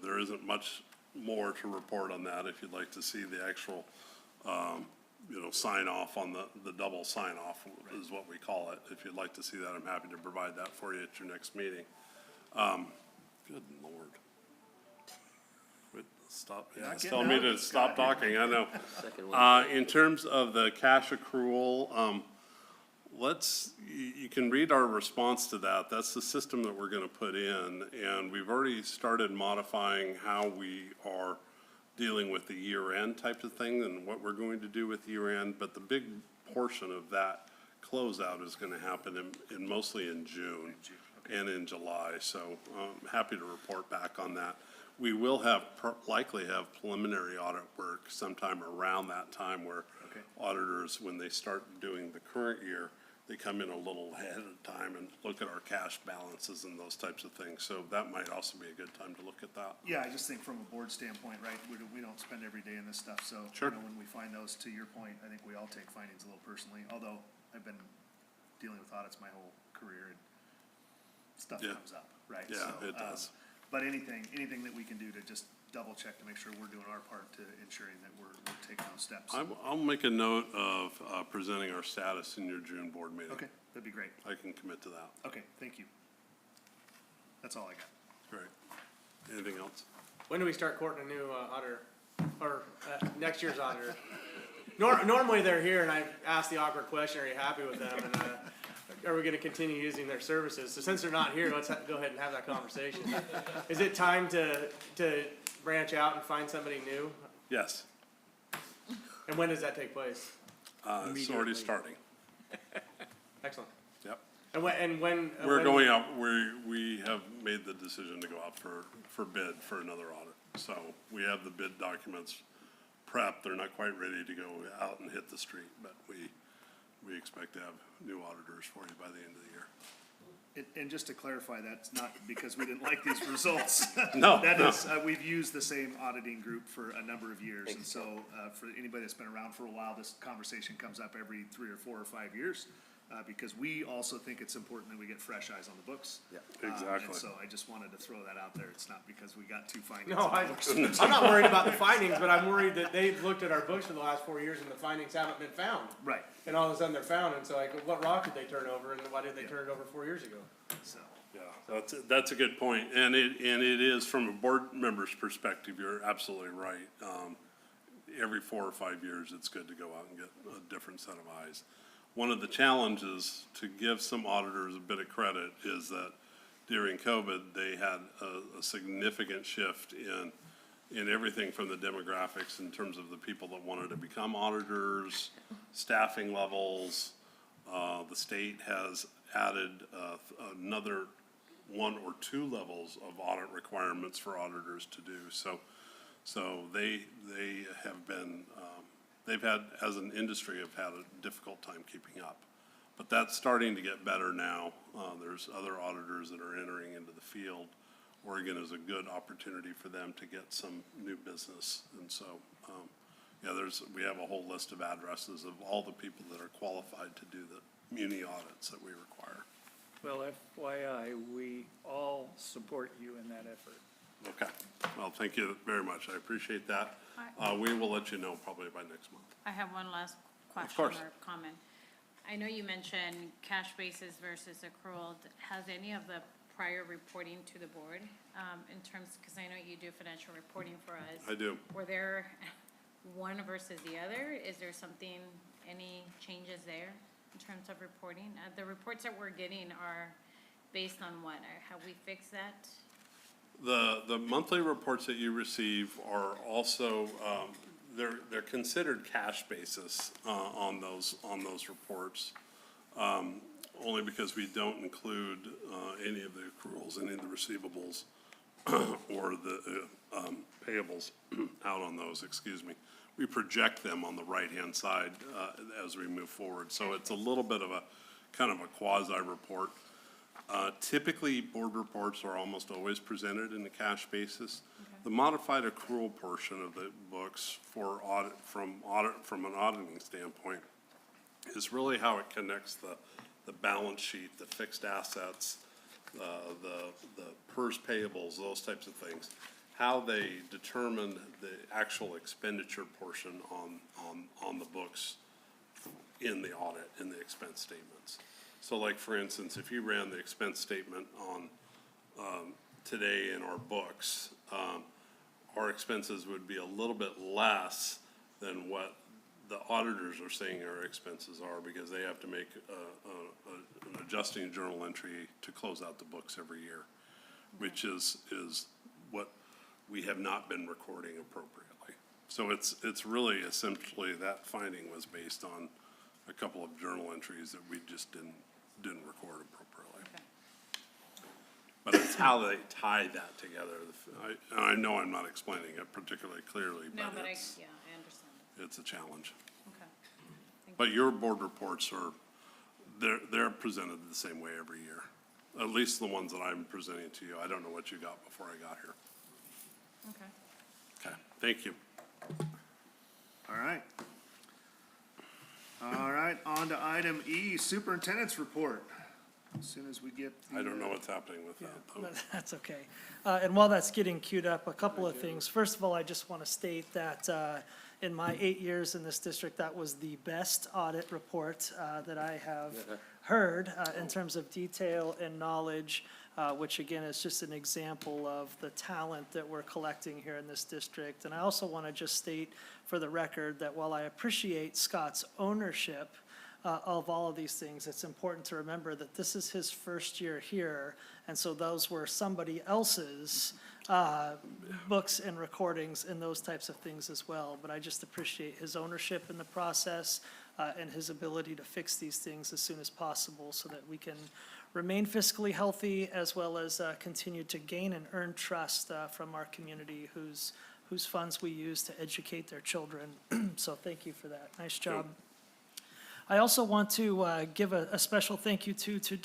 there isn't much more to report on that. If you'd like to see the actual, sign off on the double sign off is what we call it. If you'd like to see that, I'm happy to provide that for you at your next meeting. Good Lord. Quit, stop, yeah, not it's getting telling me out of to it, stop Scott. talking, I know. Second one. In terms of the cash accrual, you can read our response to that. That's the system that we're gonna put in, and we've already started modifying how we are dealing with the year-end types of thing and what we're going to do with year-end, but the big portion of that closeout is gonna happen mostly in June and in July, so I'm happy to report back on that. We will likely have preliminary audit work sometime around that time where auditors, when they start doing the current year, they come in a little ahead of time and look at our cash balances and those types of things. So that might also be a good time to look at that. Yeah, I just think from a board standpoint, right, we don't spend every day in this stuff, so. Sure. When we find those, to your point, I think we all take findings a little personally, although I've been dealing with audits my whole career and stuff Yeah. comes up, right? Yeah, So, it does. But anything that we can do to just double check to make sure we're doing our part to ensuring that we're taking those steps. I'll make a note of presenting our status in your June board meeting. Okay, that'd be great. I can commit to that. Okay, thank you. That's all I got. Great. Anything else? When do we start courting a new auditor, or next year's auditor? Normally they're here and I ask the awkward question, are you happy with them? And are we gonna continue using their services? So since they're not here, let's go ahead and have that conversation. Is it time to branch out and find somebody new? Yes, And when does that take place? it's already starting. Excellent. Yep. And when? We're going out, we have made the decision to go out for bid for another audit. So we have the bid documents prepped. They're not quite ready to go out and hit the street, but we expect to have new auditors for you by the end of the year. And just to clarify, that's not because we didn't like these results. No, That no. is, we've used the same auditing group for a number of years, and so, for anybody that's been around for a while, this conversation comes up every 3 or 4 or 5 years, because we also think it's important that we get fresh eyes on the books. Yeah. And Exactly. so I just wanted to throw that out there. It's not because we got 2 findings. No, on the books. I'm not worried about the findings, but I'm worried that they've looked at our books for the last 4 years and the findings haven't been found. Right, And all of a sudden they're found, and so like, what rock did they turn over, and why did they turn it over 4 years ago? so, Yeah, that's a good point. And it is, from a board member's perspective, you're absolutely right. Every 4 or 5 years, it's good to go out and get a different set of eyes. One of the challenges, to give some auditors a bit of credit, is that during COVID, they had a significant shift in everything from the demographics in terms of the people that wanted to become auditors, staffing levels. The state has added another 1 or 2 levels of audit requirements for auditors to do. So they have been, they've had, as an industry, have had a difficult time keeping up. But that's starting to get better now. There's other auditors that are entering into the field. Oregon is a good opportunity for them to get some new business. And so, we have a whole list of addresses of all the people that are qualified to do the muni audits that we require. Well, FYI, we all support you in that effort. Okay, well, thank you very much, I appreciate that. We will let you know probably by next month. I have one last question course. or comment. I know you mentioned cash basis versus accrual. Has any of the prior reporting to the board, in terms, because I know you do financial reporting for us? I do. Were there one versus the other? Is there something, any changes there in terms of reporting? The reports that we're getting are based on what? Have we fixed that? The monthly reports that you receive are also, they're considered cash basis on those reports. only because we don't include any of the accruals, any of the receivables or the payables out on those, excuse me. We project them on the right-hand side as we move forward. So it's a little bit of a, kind of a quasi-report. Typically, board reports are almost always presented in a cash basis. The modified accrual portion of the books for audit, from an auditing standpoint, is really how it connects the balance sheet, the fixed assets, the PERS payables, those types of things. How they determine the actual expenditure portion on the books in the audit, in the expense statements. So like, for instance, if you ran the expense statement on, today in our books, our expenses would be a little bit less than what the auditors are saying our expenses are, because they have to make an adjusting journal entry to close out the books every year, which is what we have not been recording appropriately. So it's really essentially, that finding was based on a couple of journal entries that we just didn't record appropriately. Okay. But it's how they tie that together. I know I'm not explaining it particularly clearly, No, but but I it's understand. it's a challenge. Okay. But your board reports are, they're presented the same way every year. At least the ones that I'm presenting to you. I don't know what you got before I got here. Okay. Okay, thank you. All right. All right, on to item E, Superintendent's report. As soon as we get the. I don't know what's happening with that, though. That's okay. And while that's getting queued up, a couple of things. First of all, I just want to state that in my 8 years in this district, that was the best audit report that I have heard in terms of detail and knowledge, which again is just an example of the talent that we're collecting here in this district. And I also want to just state for the record that while I appreciate Scott's ownership of all of these things, it's important to remember that this is his first year here, and so those were somebody else's books and recordings and those types of things as well. But I just appreciate his ownership in the process and his ability to fix these things as soon as possible so that we can remain fiscally healthy, as well as continue to gain and earn trust from our community whose funds we use to educate their children. So thank you for that. Nice job. I also want to give a special thank you to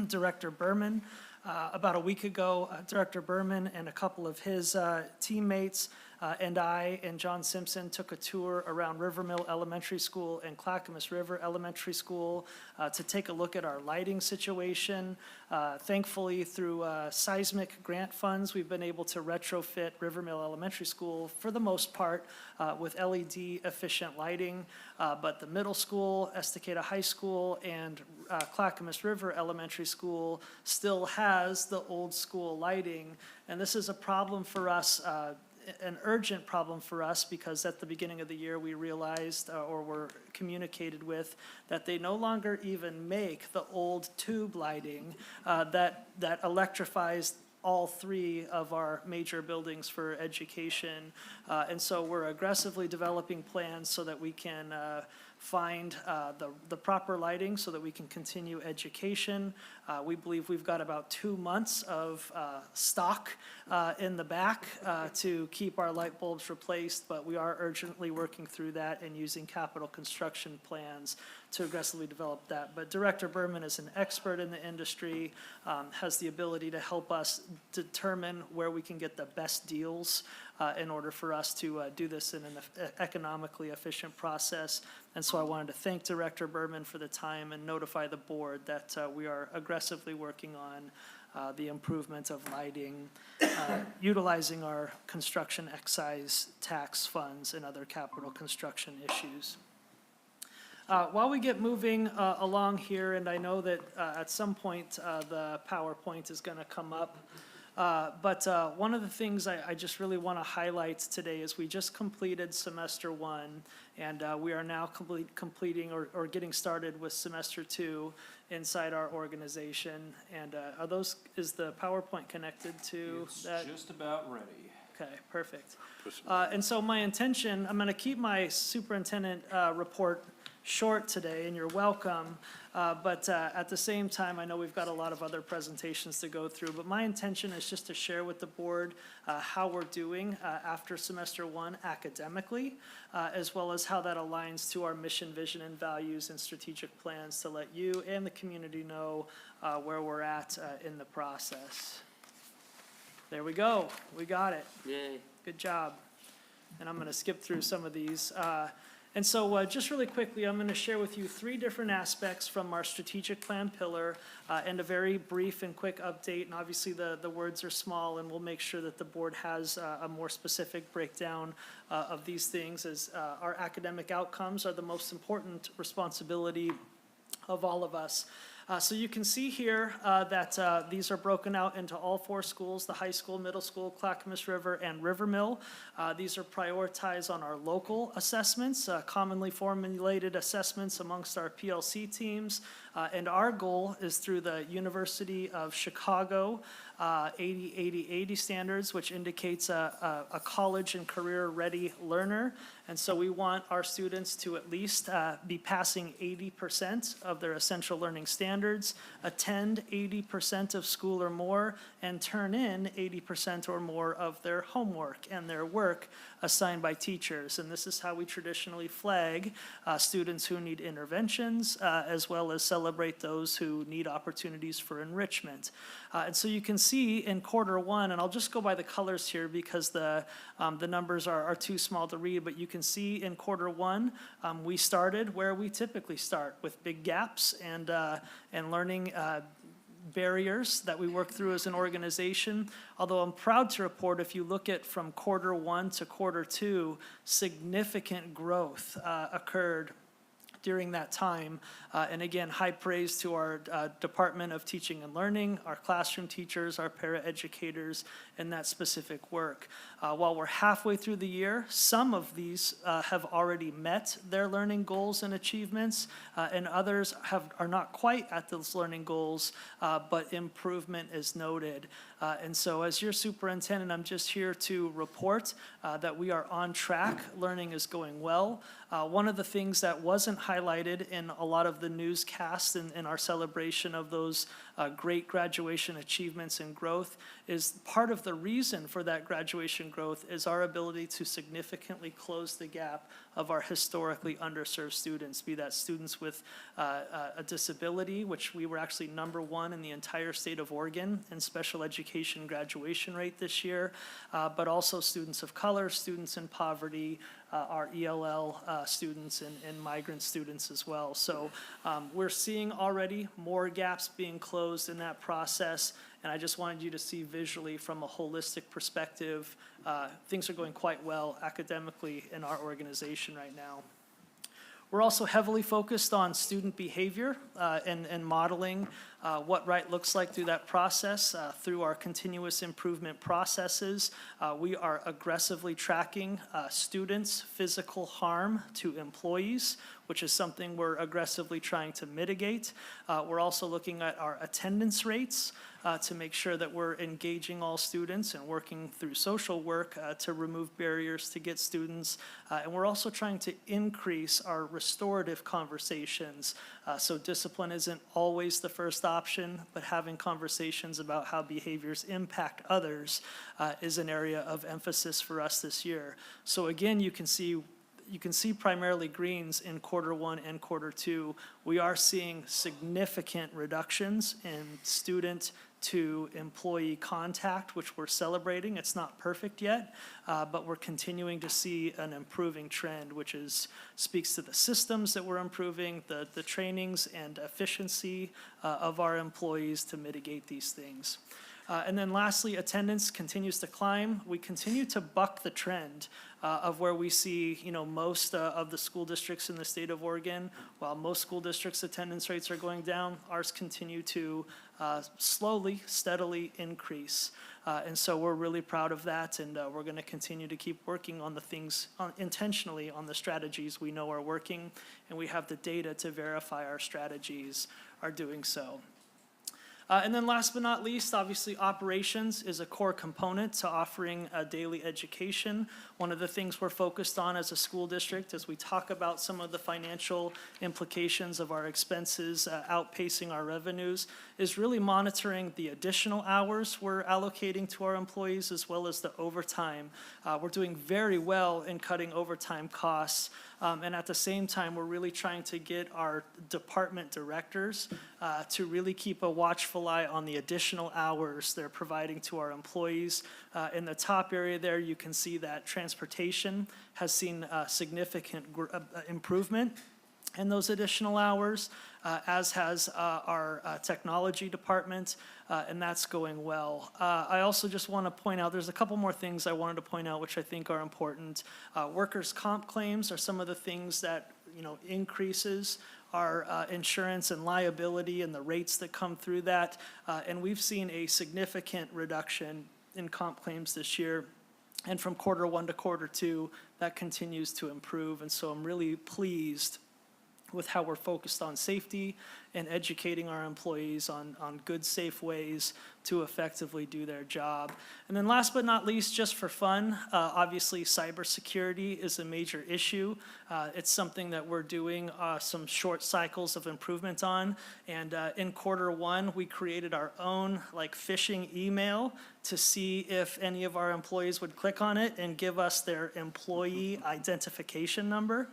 Director Berman. About a week ago, Director Berman and a couple of his teammates and I and John Simpson took a tour around Rivermill Elementary School and Clackamas River Elementary School to take a look at our lighting situation. Thankfully, through seismic grant funds, we've been able to retrofit Rivermill Elementary School for the most part with LED efficient lighting. But the middle school, Estacada High School, and Clackamas River Elementary School still has the old school lighting. And this is a problem for us, an urgent problem for us, because at the beginning of the year we realized or were communicated with that they no longer even make the old tube lighting that electrifies all three of our major buildings for education. And so we're aggressively developing plans so that we can find the proper lighting so that we can continue education. We believe we've got about 2 months of stock in the back to keep our light bulbs replaced, but we are urgently working through that and using capital construction plans to aggressively develop that. But Director Berman is an expert in the industry, has the ability to help us determine where we can get the best deals in order for us to do this in an economically efficient process. And so I wanted to thank Director Berman for the time and notify the board that we are aggressively working on the improvement of lighting, utilizing our construction excise tax funds and other capital construction issues. While we get moving along here, and I know that at some point the PowerPoint is going to come up, but one of the things I just really want to highlight today is we just completed semester 1, and we are now completing or getting started with semester 2 inside our organization. And is the PowerPoint connected to that? It's just about ready. Okay, perfect. And so my intention, I'm going to keep my superintendent report short today, and you're welcome. But at the same time, I know we've got a lot of other presentations to go through, but my intention is just to share with the board how we're doing after semester one academically, as well as how that aligns to our mission, vision, and values and strategic plans to let you and the community know where we're at in the process. There we go. We got it. Yay. Good job. And I'm going to skip through some of these. And so just really quickly, I'm going to share with you 3 different aspects from our strategic plan pillar and a very brief and quick update. And obviously the words are small, and we'll make sure that the board has a more specific breakdown of these things, as our academic outcomes are the most important responsibility of all of us. So you can see here that these are broken out into all 4 schools, the high school, middle school, Clackamas River, and Rivermill. These are prioritized on our local assessments, commonly formulated assessments amongst our PLC teams. And our goal is through the University of Chicago 80-80-80 standards, which indicates a college and career-ready learner. And so we want our students to at least be passing 80% of their essential learning standards, attend 80% of school or more, and turn in 80% or more of their homework and their work assigned by teachers. And this is how we traditionally flag students who need interventions, as well as celebrate those who need opportunities for enrichment. And so you can see in quarter one, and I'll just go by the colors here because the numbers are too small to read, but you can see in quarter one, we started where we typically start, with big gaps and learning barriers that we work through as an organization. Although I'm proud to report, if you look at from quarter one to quarter two, significant growth occurred during that time. And again, high praise to our Department of Teaching and Learning, our classroom teachers, our paraeducators, and that specific work. While we're halfway through the year, some of these have already met their learning goals and achievements, and others are not quite at those learning goals, but improvement is noted. And so as your superintendent, I'm just here to report that we are on track. Learning is going well. One of the things that wasn't highlighted in a lot of the newscasts in our celebration of those great graduation achievements and growth is part of the reason for that graduation growth is our ability to significantly close the gap of our historically underserved students, be that students with a disability, which we were actually #1 in the entire state of Oregon in special education graduation rate this year, but also students of color, students in poverty, our ELL students and migrant students as well. So we're seeing already more gaps being closed in that process, and I just wanted you to see visually from a holistic perspective, things are going quite well academically in our organization right now. We're also heavily focused on student behavior and modeling what right looks like through that process, through our continuous improvement processes. We are aggressively tracking students' physical harm to employees, which is something we're aggressively trying to mitigate. We're also looking at our attendance rates to make sure that we're engaging all students and working through social work to remove barriers to get students. And we're also trying to increase our restorative conversations. So discipline isn't always the first option, but having conversations about how behaviors impact others is an area of emphasis for us this year. So again, you can see primarily greens in quarter one and quarter two. We are seeing significant reductions in student to employee contact, which we're celebrating. It's not perfect yet, but we're continuing to see an improving trend, which speaks to the systems that we're improving, the trainings and efficiency of our employees to mitigate these things. And then lastly, attendance continues to climb. We continue to buck the trend of where we see, most of the school districts in the state of Oregon. While most school districts' attendance rates are going down, ours continue to slowly, steadily increase. And so we're really proud of that, and we're going to continue to keep working on the things intentionally on the strategies we know are working, and we have the data to verify our strategies are doing so. And then last but not least, obviously operations is a core component to offering a daily education. One of the things we're focused on as a school district as we talk about some of the financial implications of our expenses outpacing our revenues is really monitoring the additional hours we're allocating to our employees as well as the overtime. We're doing very well in cutting overtime costs. And at the same time, we're really trying to get our department directors to really keep a watchful eye on the additional hours they're providing to our employees. In the top area there, you can see that transportation has seen significant improvement in those additional hours, as has our technology department, and that's going well. I also just want to point out, there's a couple more things I wanted to point out which I think are important. Workers' comp claims are some of the things that, increases our insurance and liability and the rates that come through that. And we've seen a significant reduction in comp claims this year. And from quarter one to quarter two, that continues to improve. And so I'm really pleased with how we're focused on safety and educating our employees on good, safe ways to effectively do their job. And then last but not least, just for fun, obviously cybersecurity is a major issue. It's something that we're doing some short cycles of improvement on. And in quarter one, we created our own phishing email to see if any of our employees would click on it and give us their employee identification number.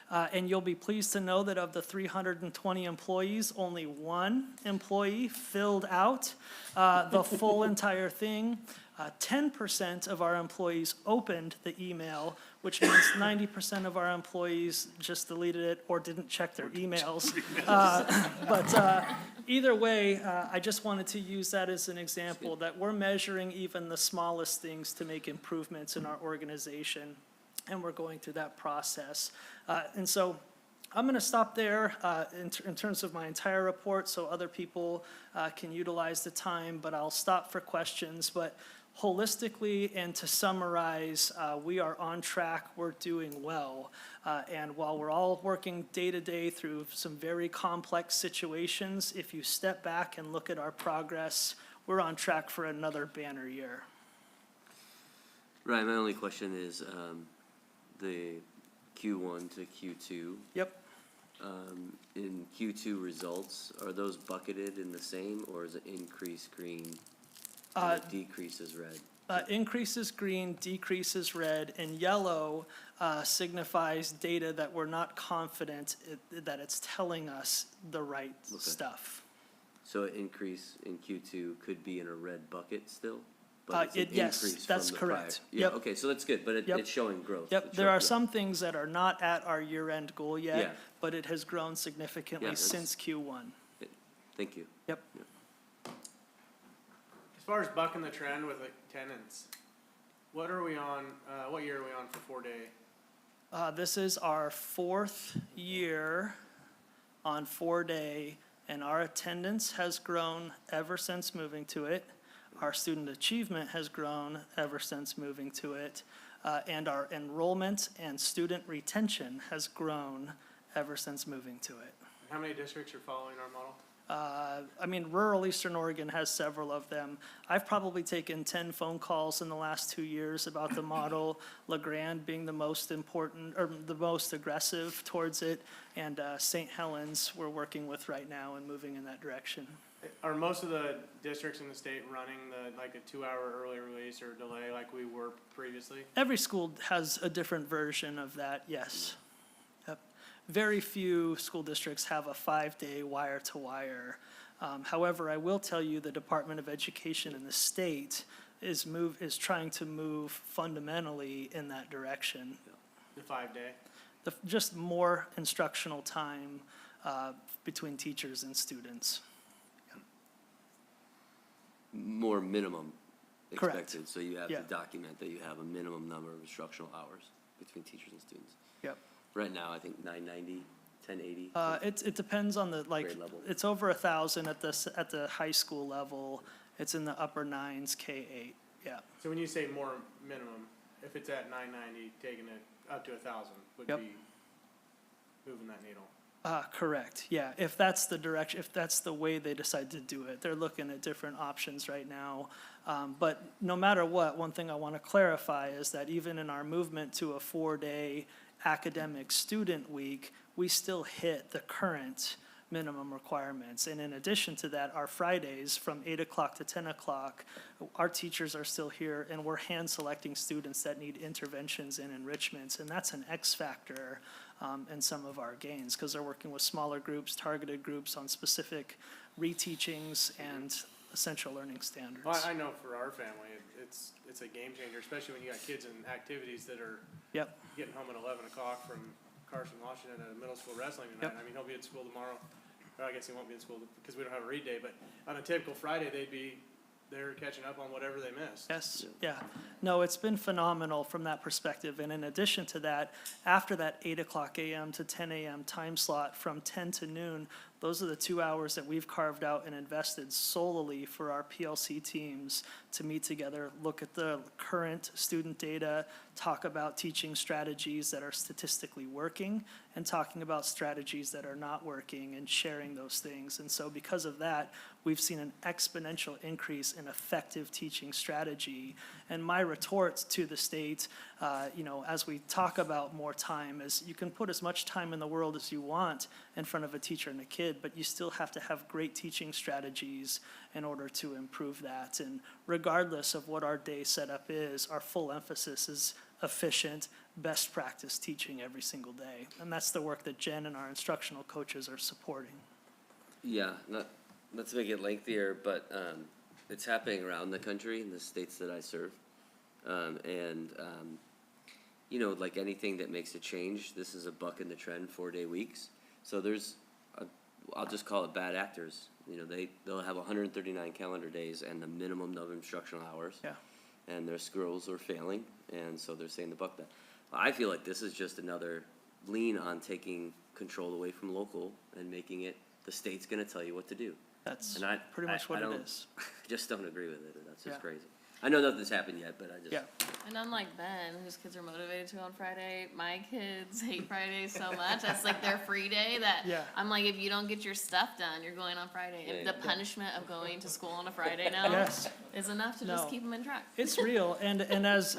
And you'll be pleased to know that of the 320 employees, only one employee filled out the full entire thing. 10% of our employees opened the email, which means 90% of our employees just deleted it or didn't check their emails. But either way, I just wanted to use that as an example that we're measuring even the smallest things to make improvements in our organization. And we're going through that process. And so I'm going to stop there in terms of my entire report so other people can utilize the time, but I'll stop for questions. But holistically and to summarize, we are on track, we're doing well. And while we're all working day to day through some very complex situations, if you step back and look at our progress, we're on track for another banner year. Right, my only question is, the Q1 to Q2. Yep. In Q2 results, are those bucketed in the same, or is it increase green, and it decreases red? Increases green, decreases red, and yellow signifies data that we're not confident that it's telling us the right stuff. So an increase in Q2 could be in a red bucket still? But it's an yes, increase that's from the correct. prior. Yep. Yeah, okay, so that's good, but it's showing growth. Yep, It's there showing are growth. some things that are not at our year-end goal yet, Yeah. but it has grown significantly Yeah, that's- since Q1. Thank you. Yep. As far as bucking the trend with attendance, what are we on, what year are we on for 4-day? This is our 4th year on 4-day, and our attendance has grown ever since moving to it. Our student achievement has grown ever since moving to it, and our enrollment and student retention has grown ever since moving to it. How many districts are following our model? Rural Eastern Oregon has several of them. I've probably taken 10 phone calls in the last 2 years about the model, LeGrand being the most important, or the most aggressive towards it, and St. Helens we're working with right now and moving in that direction. Are most of the districts in the state running a 2-hour early release or delay like we were previously? Every school has a different version of that, yes. Yep. Very few school districts have a 5-day wire-to-wire. However, I will tell you the Department of Education in the state is trying to move fundamentally in that direction. The 5-day? Just more instructional time between teachers and students. More minimum Correct. expected, so you have Yeah. to document that you have a minimum number of instructional hours between teachers and students. Yep. Right now, I think 990, 1080. It depends on the, Grade level. it's over 1,000 at the high school level. It's in the upper 9s, K-8, yeah. So when you say more minimum, if it's at 990, taking it up to 1,000 would Yep. be moving that needle. Correct, yeah. If that's the direction, if that's the way they decide to do it, they're looking at different options right now. But no matter what, one thing I want to clarify is that even in our movement to a 4-day academic student week, we still hit the current minimum requirements. And in addition to that, our Fridays from 8 o'clock to 10 o'clock, our teachers are still here and we're hand selecting students that need interventions and enrichments. And that's an X factor in some of our gains, because they're working with smaller groups, targeted groups on specific reteachings and essential learning standards. Well, I know for our family, it's a game changer, especially when you got kids in activities that are Yep, getting home at 11 o'clock from Carson, Washington at a middle school wrestling tonight. Yep. I mean, he'll be at school tomorrow. Well, I guess he won't be in school because we don't have a read day, but on a typical Friday, they're catching up on whatever they missed. yes, yeah. No, it's been phenomenal from that perspective. And in addition to that, after that 8 o'clock a.m. to 10 a.m. time slot from 10 to noon, those are the 2 hours that we've carved out and invested solely for our PLC teams to meet together, look at the current student data, talk about teaching strategies that are statistically working, and talking about strategies that are not working and sharing those things. And so because of that, we've seen an exponential increase in effective teaching strategy. And my retort to the state, as we talk about more time, is you can put as much time in the world as you want in front of a teacher and a kid, but you still have to have great teaching strategies in order to improve that. And regardless of what our day setup is, our full emphasis is efficient, best practice teaching every single day. And that's the work that Jen and our instructional coaches are supporting. Yeah, not to make it lengthier, but it's happening around the country in the states that I serve. Like anything that makes a change, this is a buck in the trend, 4-day weeks. So I'll just call it bad actors. They'll have 139 calendar days and the minimum of instructional hours. Yeah. And their schools are failing, and so they're saying the buck that. I feel like this is just another lean on taking control away from local and making it the state's going to tell you what to do. That's And pretty much what it is. I just don't agree with it. That's just Yeah. crazy. I know nothing's happened yet, but I just. Yeah. And unlike Ben, whose kids are motivated to go on Friday, my kids hate Fridays so much. That's like their free day that Yeah. I'm like, if you don't get your stuff done, you're going on Friday. Yeah, And the yeah. punishment of going to school on a Friday now Yes. is enough to just No. keep them in track. It's real, and as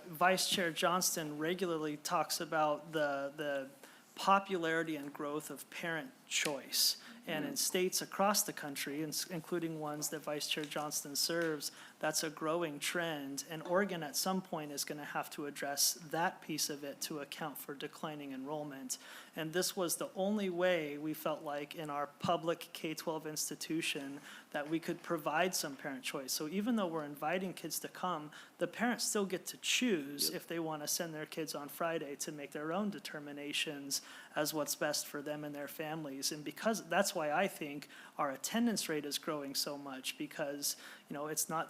Vice Chair Johnston regularly talks about the popularity and growth of parent choice. And in states across the country, including ones that Vice Chair Johnston serves, that's a growing trend. And Oregon at some point is going to have to address that piece of it to account for declining enrollment. And this was the only way we felt like in our public K-12 institution that we could provide some parent choice. So even though we're inviting kids to come, the parents still get to choose if they want to send their kids on Friday to make their own determinations as what's best for them and their families. And because that's why I think our attendance rate is growing so much, because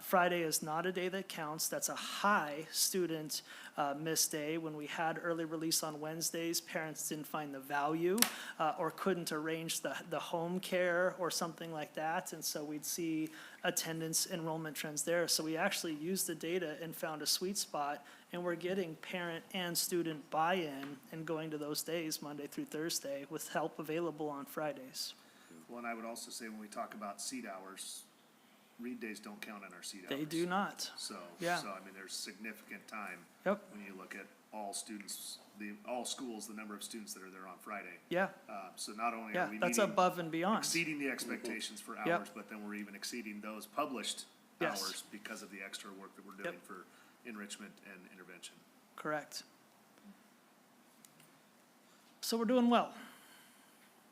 Friday is not a day that counts. That's a high student miss day. When we had early release on Wednesdays, parents didn't find the value or couldn't arrange the home care or something like that. And so we'd see attendance enrollment trends there. So we actually used the data and found a sweet spot, and we're getting parent and student buy-in and going to those days, Monday through Thursday, with help available on Fridays. Well, and I would also say when we talk about seat hours, read days don't count on our seat hours. They do not. So, Yeah. there's significant time. Yep. When you look at all students, all schools, the number of students that are there on Friday. Yeah, So not only are yeah, we that's meeting, above and beyond. exceeding the expectations for Yep. hours, but then we're even exceeding those published Yes. hours because of the extra work that we're doing for enrichment and intervention. Correct. So we're doing well.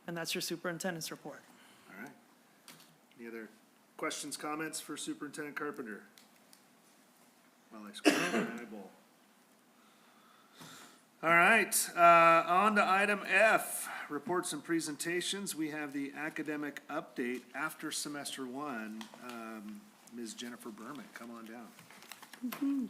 And that's your superintendent's report. All right. Any other questions, comments for Superintendent Carpenter? Well, eyeball. All right, on to item F, reports and presentations. We have the academic update after semester one. Ms. Jennifer Berman, come on down.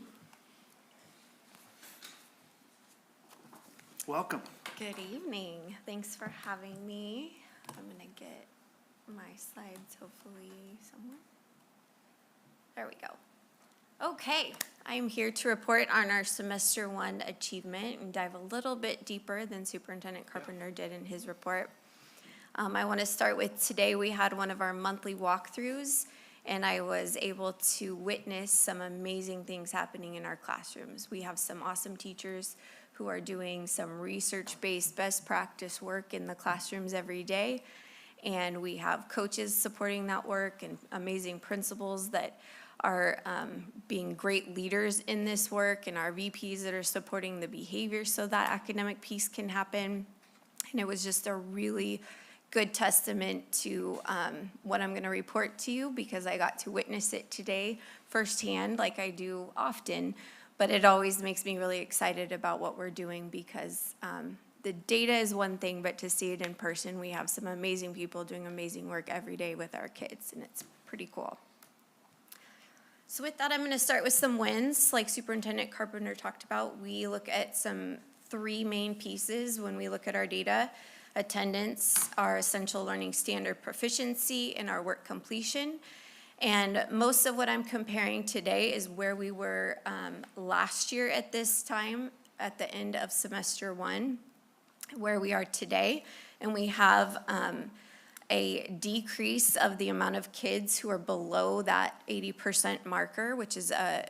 Welcome. Good evening. Thanks for having me. I'm gonna get my slides hopefully somewhere. There we go. Okay, I'm here to report on our semester 1 achievement and dive a little bit deeper than Superintendent Carpenter did in his report. I want to start with today, we had one of our monthly walkthroughs, and I was able to witness some amazing things happening in our classrooms. We have some awesome teachers who are doing some research-based best practice work in the classrooms every day. And we have coaches supporting that work and amazing principals that are being great leaders in this work, and our VPs that are supporting the behavior so that academic piece can happen. And it was just a really good testament to what I'm going to report to you, because I got to witness it today firsthand like I do often. But it always makes me really excited about what we're doing, because the data is one thing, but to see it in person, we have some amazing people doing amazing work every day with our kids, and it's pretty cool. So with that, I'm going to start with some wins. Like Superintendent Carpenter talked about, we look at some 3 main pieces when we look at our data: attendance, our essential learning standard proficiency, and our work completion. And most of what I'm comparing today is where we were last year at this time, at the end of semester 1, where we are today. And we have a decrease of the amount of kids who are below that 80% marker, which is a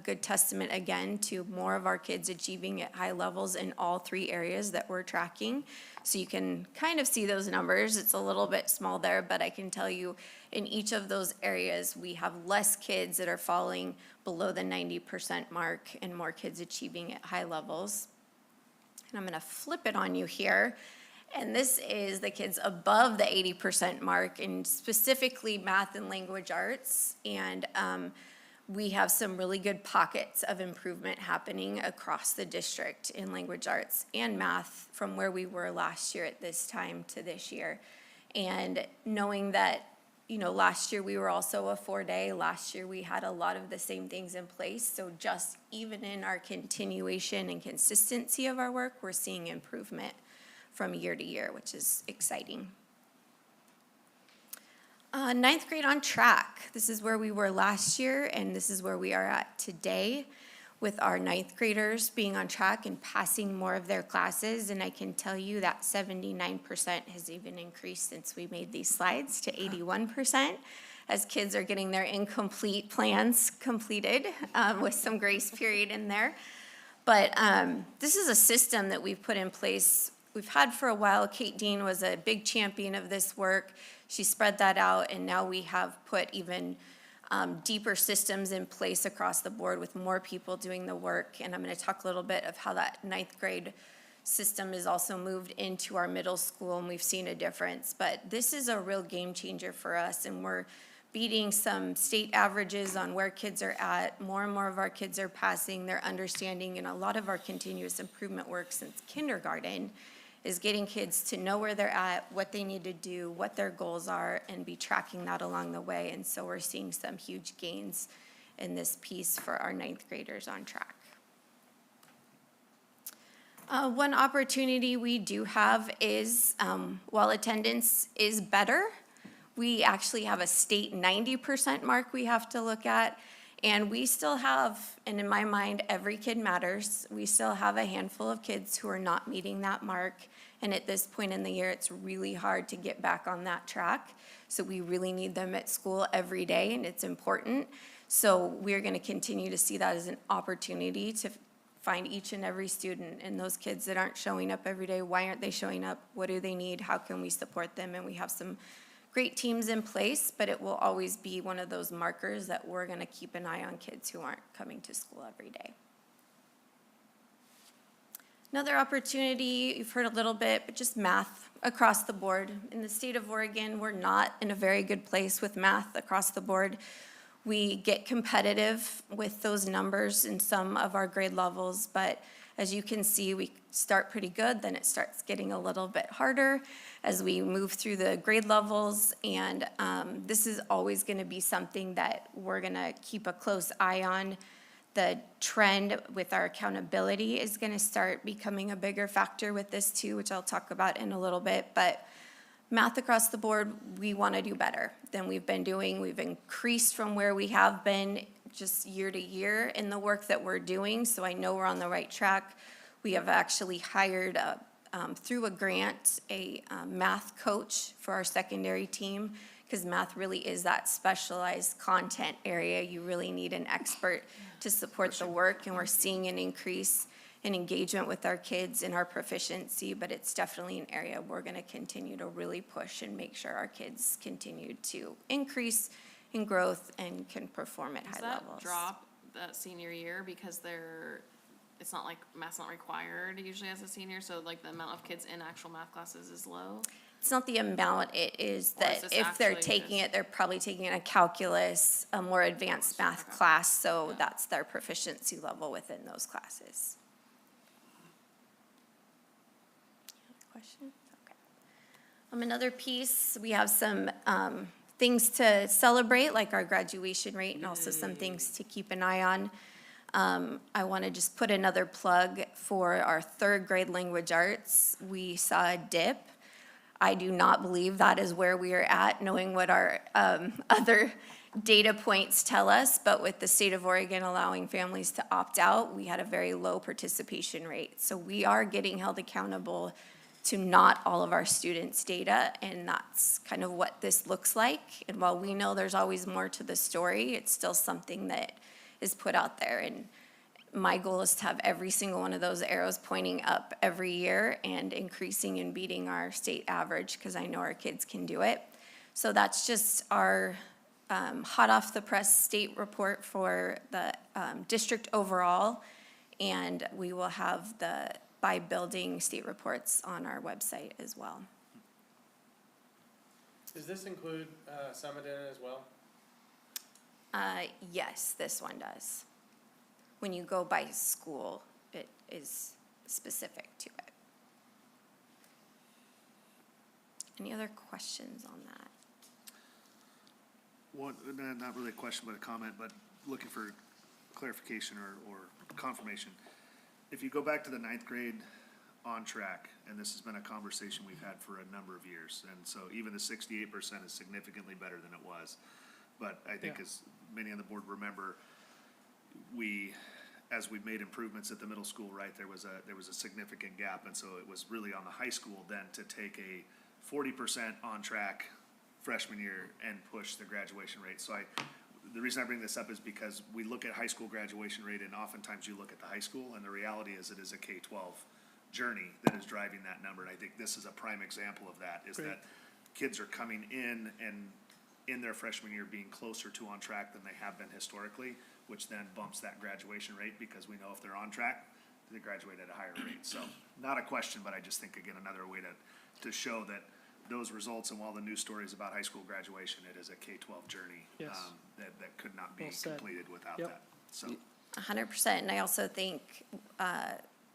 good testament, again, to more of our kids achieving at high levels in all 3 areas that we're tracking. So you can kind of see those numbers. It's a little bit small there, but I can tell you in each of those areas, we have less kids that are falling below the 90% mark and more kids achieving at high levels. And I'm going to flip it on you here. And this is the kids above the 80% mark, and specifically math and language arts. And we have some really good pockets of improvement happening across the district in language arts and math from where we were last year at this time to this year. And knowing that, last year we were also a 4-day. Last year we had a lot of the same things in place. So just even in our continuation and consistency of our work, we're seeing improvement from year to year, which is exciting. 9th grade on track. This is where we were last year, and this is where we are at today, with our 9th graders being on track and passing more of their classes. And I can tell you that 79% has even increased since we made these slides to 81%, as kids are getting their incomplete plans completed with some grace period in there. But this is a system that we've put in place. We've had for a while. Kate Dean was a big champion of this work. She spread that out, and now we have put even deeper systems in place across the board with more people doing the work. And I'm going to talk a little bit of how that 9th grade system is also moved into our middle school, and we've seen a difference. But this is a real game changer for us, and we're beating some state averages on where kids are at. More and more of our kids are passing, they're understanding, and a lot of our continuous improvement work since kindergarten is getting kids to know where they're at, what they need to do, what their goals are, and be tracking that along the way. And so we're seeing some huge gains in this piece for our 9th graders on track. One opportunity we do have is, while attendance is better, we actually have a state 90% mark we have to look at. And we still have, and in my mind, every kid matters. We still have a handful of kids who are not meeting that mark. And at this point in the year, it's really hard to get back on that track. So we really need them at school every day, and it's important. So we're going to continue to see that as an opportunity to find each and every student, and those kids that aren't showing up every day. Why aren't they showing up? What do they need? How can we support them? And we have some great teams in place, but it will always be one of those markers that we're going to keep an eye on kids who aren't coming to school every day. Another opportunity, you've heard a little bit, but just math across the board. In the state of Oregon, we're not in a very good place with math across the board. We get competitive with those numbers in some of our grade levels, but as you can see, we start pretty good, then it starts getting a little bit harder as we move through the grade levels, and this is always going to be something that we're going to keep a close eye on. The trend with our accountability is going to start becoming a bigger factor with this too, which I'll talk about in a little bit, but math across the board, we want to do better than we've been doing. We've increased from where we have been just year to year in the work that we're doing, so I know we're on the right track. We have actually hired, through a grant, a math coach for our secondary team, because math really is that specialized content area. You really need an expert to support the work, and we're seeing an increase in engagement with our kids and our proficiency, but it's definitely an area we're gonna continue to really push and make sure our kids continue to increase in growth and can perform at Does high that levels. drop that senior year because it's not like math's not required usually as a senior, so like the amount of kids in actual math classes is low? It's not the amount, it is Or is that this if they're actually taking just- it, they're probably taking a calculus, a more advanced math Okay. class, so Yeah. that's their proficiency level within those classes. Questions? Okay. Another piece, we have some things to celebrate, like our graduation rate, and also some things to keep an eye on. I want to just put another plug for our third grade language arts. We saw a dip. I do not believe that is where we are at, knowing what our other data points tell us, but with the state of Oregon allowing families to opt out, we had a very low participation rate. So we are getting held accountable to not all of our students' data, and that's kind of what this looks like. And while we know there's always more to the story, it's still something that is put out there. And my goal is to have every single one of those arrows pointing up every year and increasing and beating our state average, because I know our kids can do it. So that's just our hot off the press state report for the district overall. And we will have the by building state reports on our website as well. Does this include Summit in it as well? Yes, this one does. When you go by school, it is specific to it. Any other questions on that? One, not really a question, but a comment, but looking for clarification or confirmation. If you go back to the ninth grade on track, and this has been a conversation we've had for a number of years, and so even the 68% is significantly better than it was. But I think Yeah. as many on the board remember, as we've made improvements at the middle school, right, there was a significant gap, and so it was really on the high school then to take a 40% on track freshman year and push the graduation rate. So the reason I bring this up is because we look at high school graduation rate, and oftentimes you look at the high school, and the reality is it is a K-12 journey that is driving that number. And I think this is a prime example of that, is that kids are coming in and in their freshman year being closer to on track than they have been historically, which then bumps that graduation rate, because we know if they're on track, they graduate at a higher rate. So not a question, but I just think, again, another way to show that those results, and while the news story is about high school graduation, it is a K-12 journey. Yes. That could not be Well said. completed without Yep. that, so. 100%, and I also think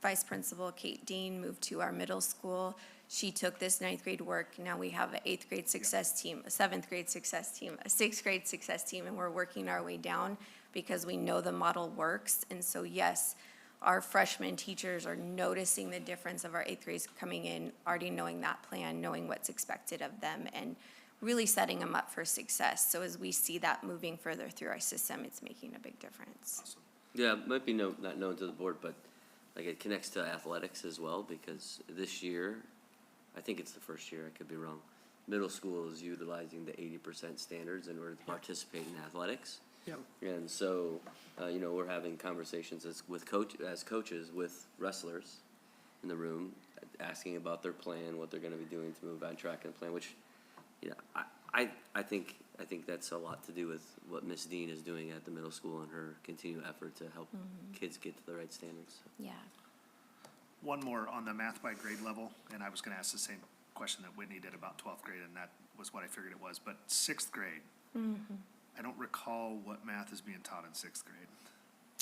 Vice Principal Kate Dean moved to our middle school. She took this ninth grade work. Now we have an eighth grade success team, a seventh grade success team, a sixth grade success team, and we're working our way down because we know the model works. And so, yes, our freshman teachers are noticing the difference of our eighth grades coming in, already knowing that plan, knowing what's expected of them, and really setting them up for success. So as we see that moving further through our system, it's making a big difference. Awesome. Yeah, it might be not known to the board, but like it connects to athletics as well, because this year, I think it's the first year, I could be wrong, middle school is utilizing the 80% standards in order to participate in athletics. Yep. And so, we're having conversations as coaches with wrestlers in the room, asking about their plan, what they're gonna be doing to move on track and plan, which, I think that's a lot to do with what Miss Dean is doing at the middle school and her continued effort to help kids get to the right standards. Yeah. One more on the math by grade level, and I was gonna ask the same question that Whitney did about 12th grade, and that was what I figured it was, but 6th grade. I don't recall what math is being taught in 6th grade.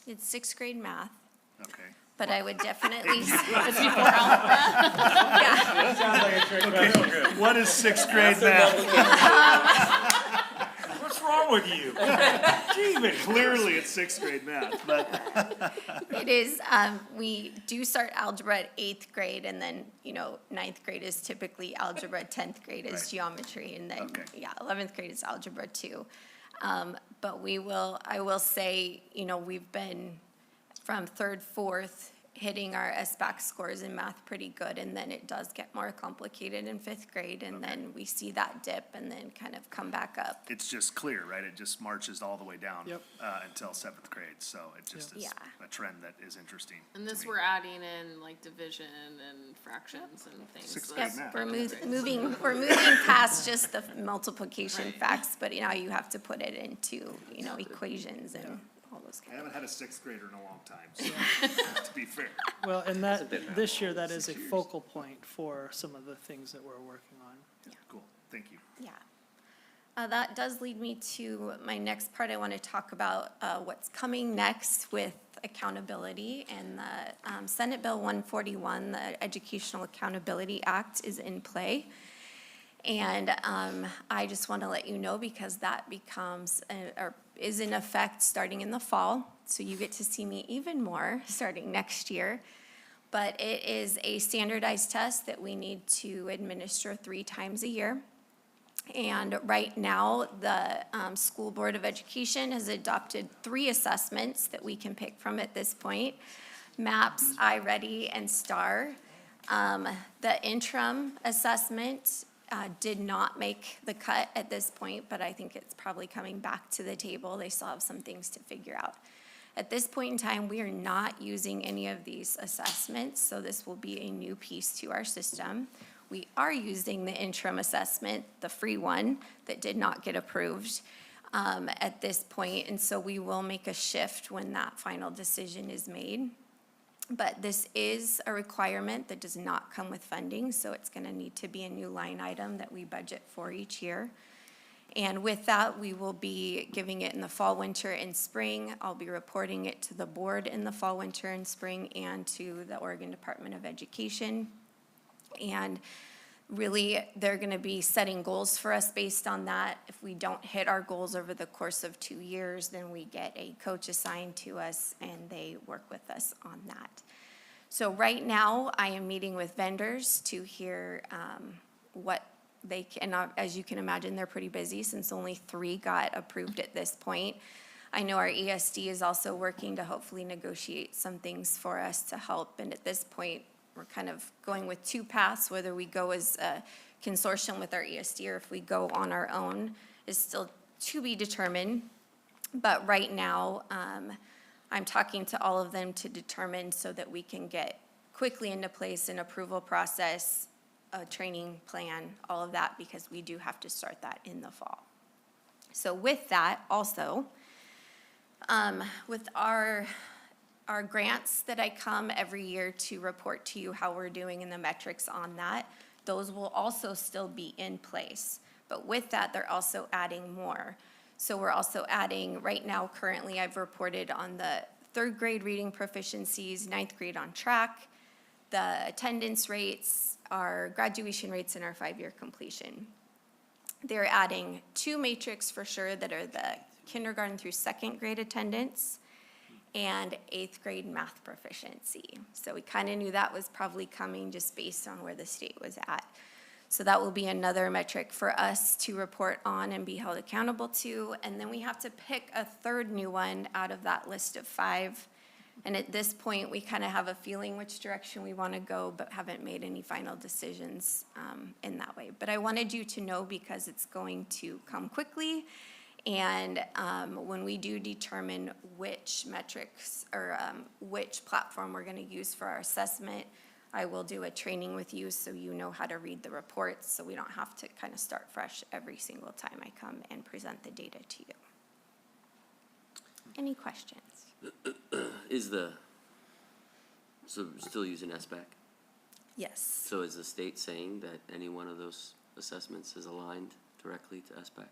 It's sixth grade math, Okay. but I would definitely, It's before algebra. yeah. Sounds like a trick question. What is 6th grade math? What's wrong with you? Clearly, it's 6th grade math, but It is, we do start algebra at eighth grade, and then, ninth grade is typically algebra, 10th grade is Right. geometry, and then, Okay. 11th grade is algebra 2. But I will say, we've been from third, fourth, hitting our SBAC scores in math pretty good, and then it does get more complicated in fifth grade, and then we see that dip and then kind of come back up. It's just clear, right? It just marches all the way down. Yep. Until seventh grade, so it just is Yeah. a trend that is interesting. And to this, me. we're adding in like division and fractions and things. Sixth so grade that's math. We're great. moving past just the multiplication Right. facts, but now you have to put it into, equations and all those I kind of. haven't had a sixth grader in a long time, so, to be fair. Well, and this year, that is a focal point for some of the things that we're working on. Cool, thank you. Yeah. That does lead me to my next part. I want to talk about what's coming next with accountability. And the Senate Bill 141, the Educational Accountability Act, is in play. And I just want to let you know, because that is in effect starting in the fall. So you get to see me even more starting next year. But it is a standardized test that we need to administer 3 times a year. And right now, the School Board of Education has adopted 3 assessments that we can pick from at this point: MAPS, iReady, and STAR. The interim assessment did not make the cut at this point, but I think it's probably coming back to the table. They still have some things to figure out. At this point in time, we are not using any of these assessments, so this will be a new piece to our system. We are using the interim assessment, the free one, that did not get approved at this point, and so we will make a shift when that final decision is made. But this is a requirement that does not come with funding, so it's going to need to be a new line item that we budget for each year. And with that, we will be giving it in the fall, winter, and spring. I'll be reporting it to the board in the fall, winter, and spring, and to the Oregon Department of Education. And really, they're going to be setting goals for us based on that. If we don't hit our goals over the course of 2 years, then we get a coach assigned to us, and they work with us on that. So right now, I am meeting with vendors to hear what they can, as you can imagine, they're pretty busy since only 3 got approved at this point. I know our ESD is also working to hopefully negotiate some things for us to help, and at this point, we're kind of going with 2 paths. Whether we go as a consortium with our ESD or if we go on our own is still to be determined. But right now, I'm talking to all of them to determine so that we can get quickly into place an approval process, a training plan, all of that, because we do have to start that in the fall. So with that also, with our grants that I come every year to report to you how we're doing in the metrics on that, those will also still be in place. But with that, they're also adding more. So we're also adding, right now, currently, I've reported on the 3rd grade reading proficiencies, 9th grade on track, the attendance rates, our graduation rates, and our 5-year completion. They're adding 2 matrix for sure that are the kindergarten through 2nd grade attendance and 8th grade math proficiency. So we kind of knew that was probably coming just based on where the state was at. So that will be another metric for us to report on and be held accountable to. And then we have to pick a 3rd new one out of that list of 5. And at this point, we kind of have a feeling which direction we want to go, but haven't made any final decisions in that way. But I wanted you to know because it's going to come quickly. And when we do determine which metrics or which platform we're going to use for our assessment, I will do a training with you so you know how to read the reports, so we don't have to kind of start fresh every single time I come and present the data to you. Any questions? So still using SBAC? Yes. So is the state saying that any one of those assessments is aligned directly to SBAC?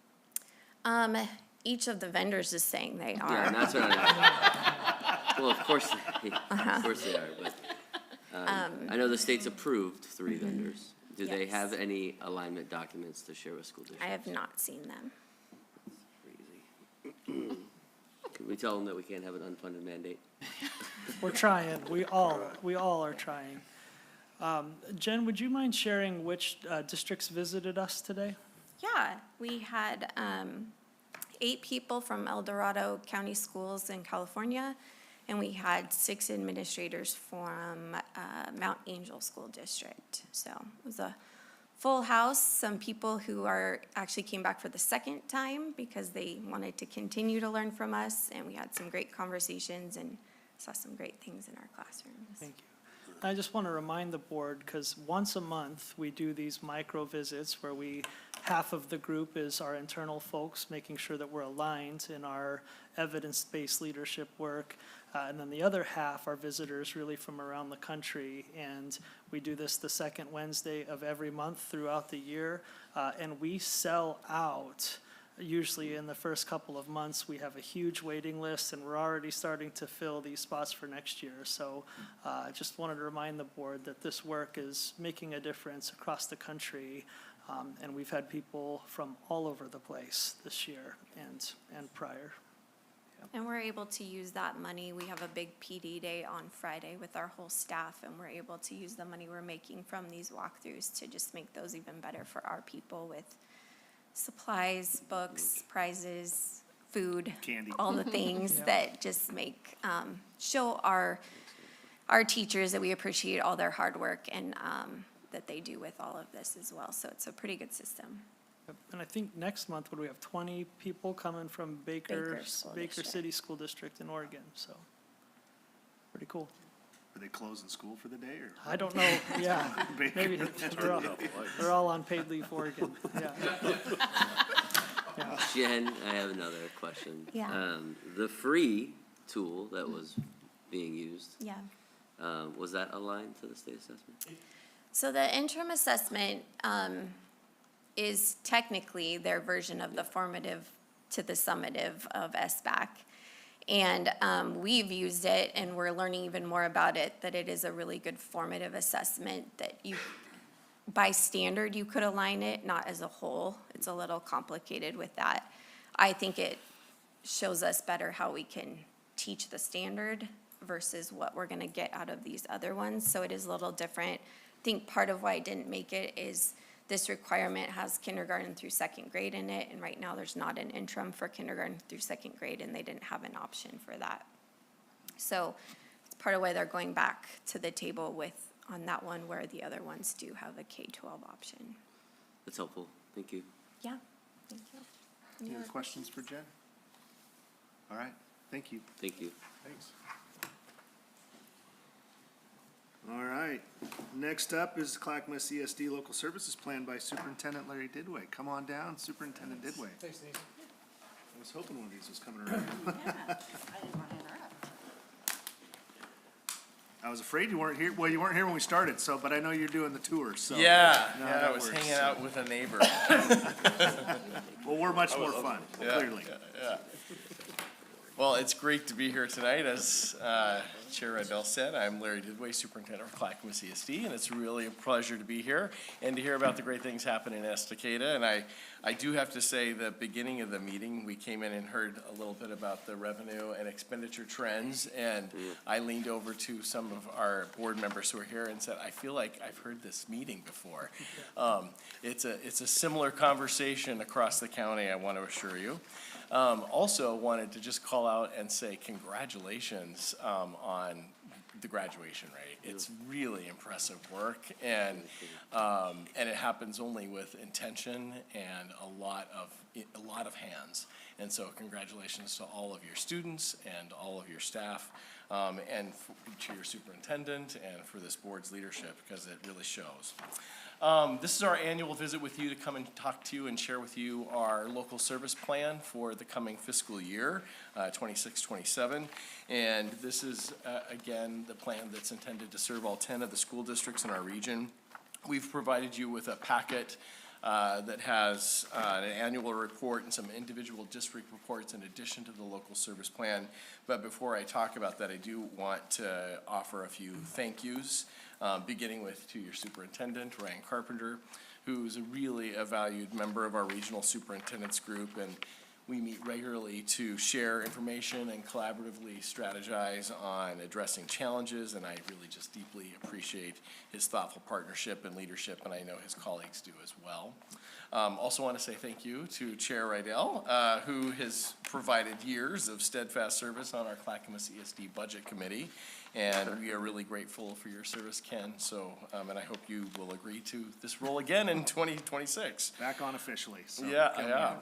Each of the vendors is saying they are. Yeah, and that's what I, well, of course they are, but, I know the state's approved 3 vendors. Do they Yes. have any alignment documents to share with school districts? I have not seen them. Crazy. Can we tell them that we can't have an unfunded mandate? We're trying. We all are trying. Jen, would you mind sharing which districts visited us today? Yeah, we had 8 people from El Dorado County Schools in California, and we had 6 administrators from Mount Angel School District. So it was a full house. Some people who actually came back for the second time because they wanted to continue to learn from us, and we had some great conversations and saw some great things in our classrooms. Thank you. I just want to remind the board, because once a month, we do these micro visits where half of the group is our internal folks, making sure that we're aligned in our evidence-based leadership work. And then the other half are visitors really from around the country. And we do this the second Wednesday of every month throughout the year. And we sell out. Usually in the first couple of months, we have a huge waiting list, and we're already starting to fill these spots for next year. So I just wanted to remind the board that this work is making a difference across the country. And we've had people from all over the place this year and prior. And we're able to use that money. We have a big PD day on Friday with our whole staff, and we're able to use the money we're making from these walkthroughs to just make those even better for our people with supplies, books, prizes, food, Candy. all the things that just make, show our teachers that we appreciate all their hard work and that they do with all of this as well. So it's a pretty good system. And I think next month, what do we have, 20 people coming from Baker District. City School District in Oregon, so pretty cool. Are they closing school for the day, or? I don't know, yeah, maybe they're all on paid leave Oregon, yeah. Jen, I have another question. Yeah. The free tool that was being used, Yeah. was that aligned to the state assessment? So the interim assessment is technically their version of the formative to the summative of SBAC. And we've used it, and we're learning even more about it, that it is a really good formative assessment that you, by standard, you could align it, not as a whole. It's a little complicated with that. I think it shows us better how we can teach the standard versus what we're gonna get out of these other ones, so it is a little different. I think part of why I didn't make it is this requirement has kindergarten through second grade in it, and right now there's not an interim for kindergarten through second grade, and they didn't have an option for that. So it's part of why they're going back to the table on that one, where the other ones do have a K-12 option. That's helpful, thank you. Yeah, thank you. Any other questions for Jen? All right, thank you. Thank you. Thanks. All right, next up is Clackamas ESD Local Services Plan by Superintendent Larry Didway. Come on down, Superintendent Didway. Thanks, Denise. I was hoping one of these was coming around. I didn't want to interrupt. I was afraid you weren't here, well, you weren't here when we started, so, but I know you're doing the tour, so. Yeah, No, yeah, that I was works, hanging so. out with a neighbor. Well, we're much more fun, Yeah, clearly. yeah. Well, it's great to be here tonight. As Chair Rydell said, I'm Larry Didway, Superintendent of Clackamas ESD, and it's really a pleasure to be here and to hear about the great things happening in Estacada. And I do have to say, the beginning of the meeting, we came in and heard a little bit about the revenue and expenditure trends, and I leaned over to some of our board members who are here and said, I feel like I've heard this meeting before. It's a similar conversation across the county, I want to assure you. Also wanted to just call out and say congratulations on the graduation rate. It's really impressive work, and it happens only with intention and a lot of hands. And so congratulations to all of your students and all of your staff, and to your superintendent and for this board's leadership, because it really shows. This is our annual visit with you to come and talk to you and share with you our local service plan for the coming fiscal year, 26-27. And this is, again, the plan that's intended to serve all 10 of the school districts in our region. We've provided you with a packet that has an annual report and some individual district reports in addition to the local service plan. But before I talk about that, I do want to offer a few thank yous. Beginning with to your superintendent, Ryan Carpenter, who's a really valued member of our regional superintendents group. And We meet regularly to share information and collaboratively strategize on addressing challenges, and I really just deeply appreciate his thoughtful partnership and leadership, and I know his colleagues do as well. Also want to say thank you to Chair Rydell, who has provided years of steadfast service on our Clackamas ESD Budget Committee, and we are really grateful for your service, Ken. So, and I hope you will agree to this role again in 2026. Back on officially, so. Yeah, count me yeah. in.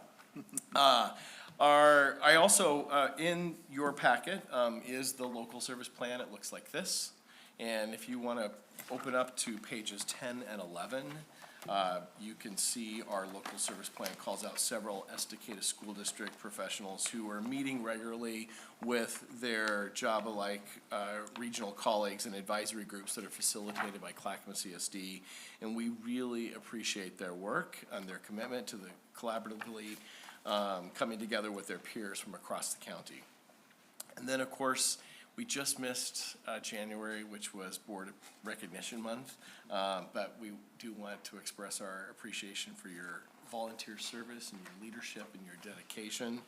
I also, in your packet, is the local service plan. It looks like this. And if you want to open up to pages 10 and 11, you can see our local service plan calls out several Estacada School District professionals who are meeting regularly with their job-alike regional colleagues and advisory groups that are facilitated by Clackamas ESD. And we really appreciate their work and their commitment to the collaboratively coming together with their peers from across the county. And then, of course, we just missed January, which was Board Recognition Month, but we do want to express our appreciation for your volunteer service and your leadership and your dedication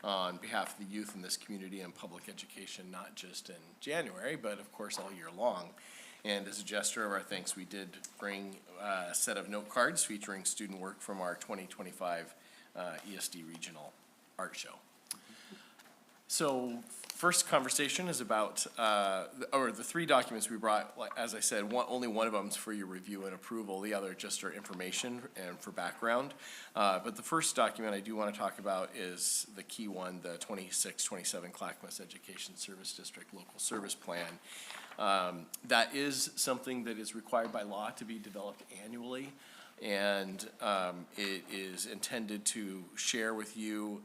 on behalf of the youth in this community and public education, not just in January, but of course all year long. And as a gesture of our thanks, we did bring a set of note cards featuring student work from our 2025 ESD Regional Art Show. So first conversation is about, the three documents we brought, like, as I said, only one of them is for your review and approval, the other just are information and for background. But the first document I do want to talk about is the key one, the 26-27 Clackamas Education Service District Local Service Plan. That is something that is required by law to be developed annually. And it is intended to share with you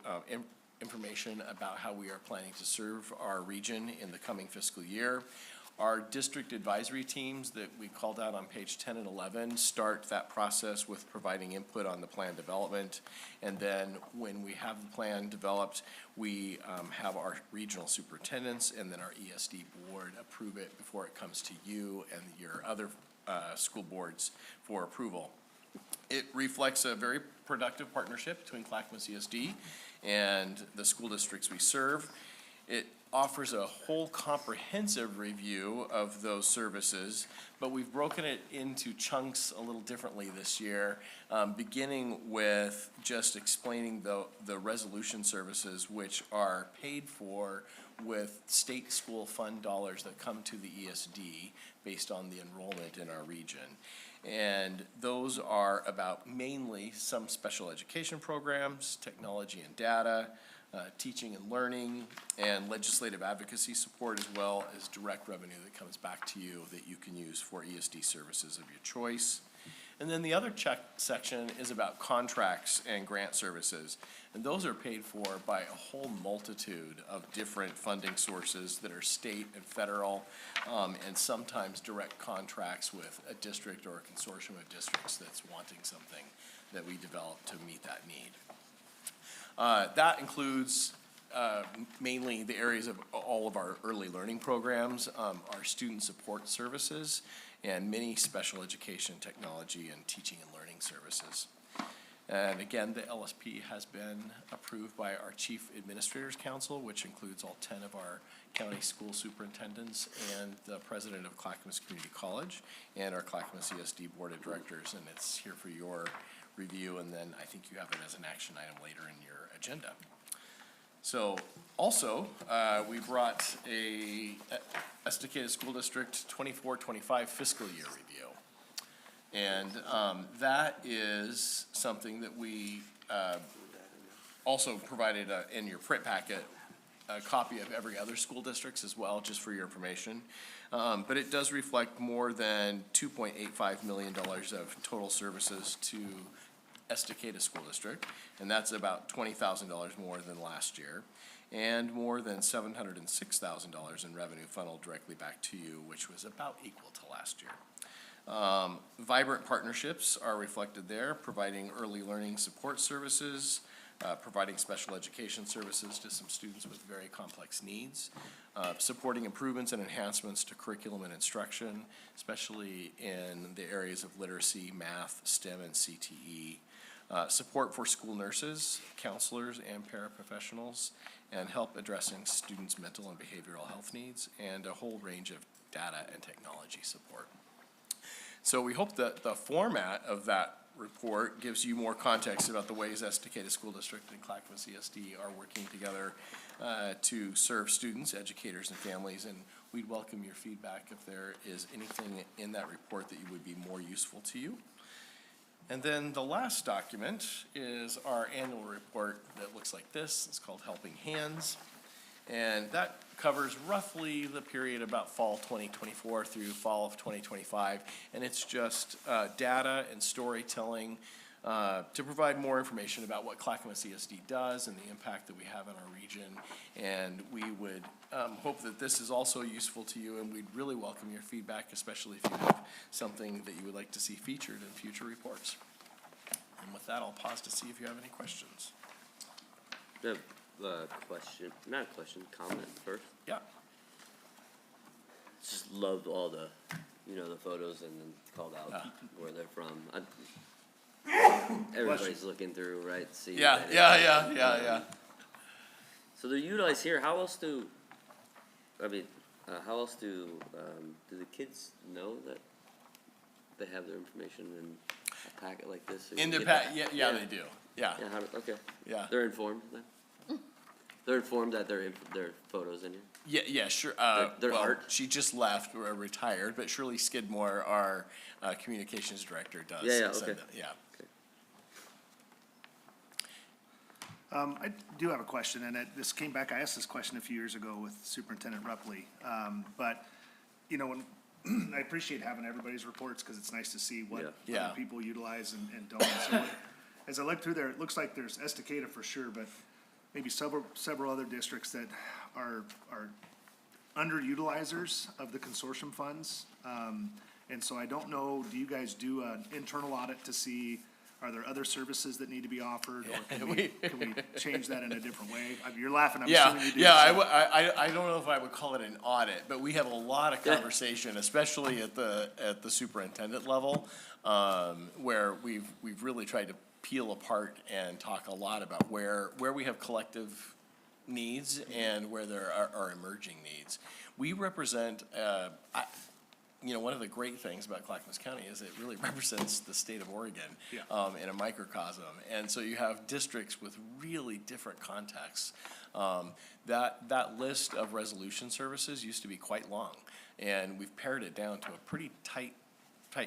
information about how we are planning to serve our region in the coming fiscal year. Our district advisory teams that we called out on page 10 and 11 start that process with providing input on the plan development. And then when we have the plan developed, we have our regional superintendents and then our ESD board approve it before it comes to you and your other school boards for approval. It reflects a very productive partnership between Clackamas ESD and the school districts we serve. It offers a whole comprehensive review of those services, but we've broken it into chunks a little differently this year, beginning with just explaining the resolution services, which are paid for with state school fund dollars that come to the ESD based on the enrollment in our region. And those are about mainly some special education programs, technology and data, teaching and learning, and legislative advocacy support, as well as direct revenue that comes back to you that you can use for ESD services of your choice. And then the other section is about contracts and grant services. And those are paid for by a whole multitude of different funding sources that are state and federal, and sometimes direct contracts with a district or a consortium of districts that's wanting something that we develop to meet that need. That includes mainly the areas of all of our early learning programs, our student support services, and many special education technology and teaching and learning services. And again, the LSP has been approved by our Chief Administrators Council, which includes all 10 of our county school superintendents and the president of Clackamas Community College and our Clackamas ESD Board of Directors, and it's here for your review, and then I think you have it as an action item later in your agenda. So also, we brought a Estacada School District 24-25 fiscal year review. And that is something that we also provided in your print packet, a copy of every other school districts as well, just for your information. But it does reflect more than $2.85 million of total services to Estacada School District, and that's about $20,000 more than last year, and more than $706,000 in revenue funneled directly back to you, which was about equal to last year. Vibrant partnerships are reflected there, providing early learning support services, providing special education services to some students with very complex needs, supporting improvements and enhancements to curriculum and instruction, especially in the areas of literacy, math, STEM, and CTE. support for school nurses, counselors, and paraprofessionals, and help addressing students' mental and behavioral health needs, and a whole range of data and technology support. So we hope that the format of that report gives you more context about the ways Estacada School District and Clackamas CSD are working together to serve students, educators, and families, and we'd welcome your feedback if there is anything in that report that would be more useful to you. And then the last document is our annual report that looks like this. It's called Helping Hands. And that covers roughly the period about fall 2024 through fall of 2025. And it's just data and storytelling to provide more information about what Clackamas CSD does and the impact that we have in our region. And we would hope that this is also useful to you, and we'd really welcome your feedback, especially if you have something that you would like to see featured in future reports. And with that, I'll pause to see if you have any questions. Question, not a question, comment first. Yeah. Just loved all the, the photos and then called out where they're from. Everybody's looking through, right? See. Yeah. So they're utilized here. How else do the kids know that they have their information in a packet like this? In the they do. Yeah. Yeah. Okay. Yeah. They're informed then. They're informed that their photos in here. Yeah, sure. Their well, art? She just left, retired, but Shirley Skidmore, our communications director, does. Yeah, send okay. them, yeah. I do have a question, and this came back, I asked this question a few years ago with Superintendent Rupley. But, when, I appreciate having everybody's reports, because it's nice to see what other people utilize and don't. So as I look through there, it looks like there's Estacada for sure, but maybe several other districts that are underutilizers of the consortium funds. And so I don't know, do you guys do an internal audit to see, are there other services that need to be offered? Or can we change that in a different way? You're laughing, I'm assuming you do. Yeah, I don't know if I would call it an audit, but we have a lot of conversation, especially at the superintendent level, where we've really tried to peel apart and talk a lot about where we have collective needs and where there are emerging needs. We represent, one of the great things about Clackamas County is it really represents the state of Oregon in a microcosm. And so you have districts with really different contexts. That list of resolution services used to be quite long, and we've pared it down to a pretty tight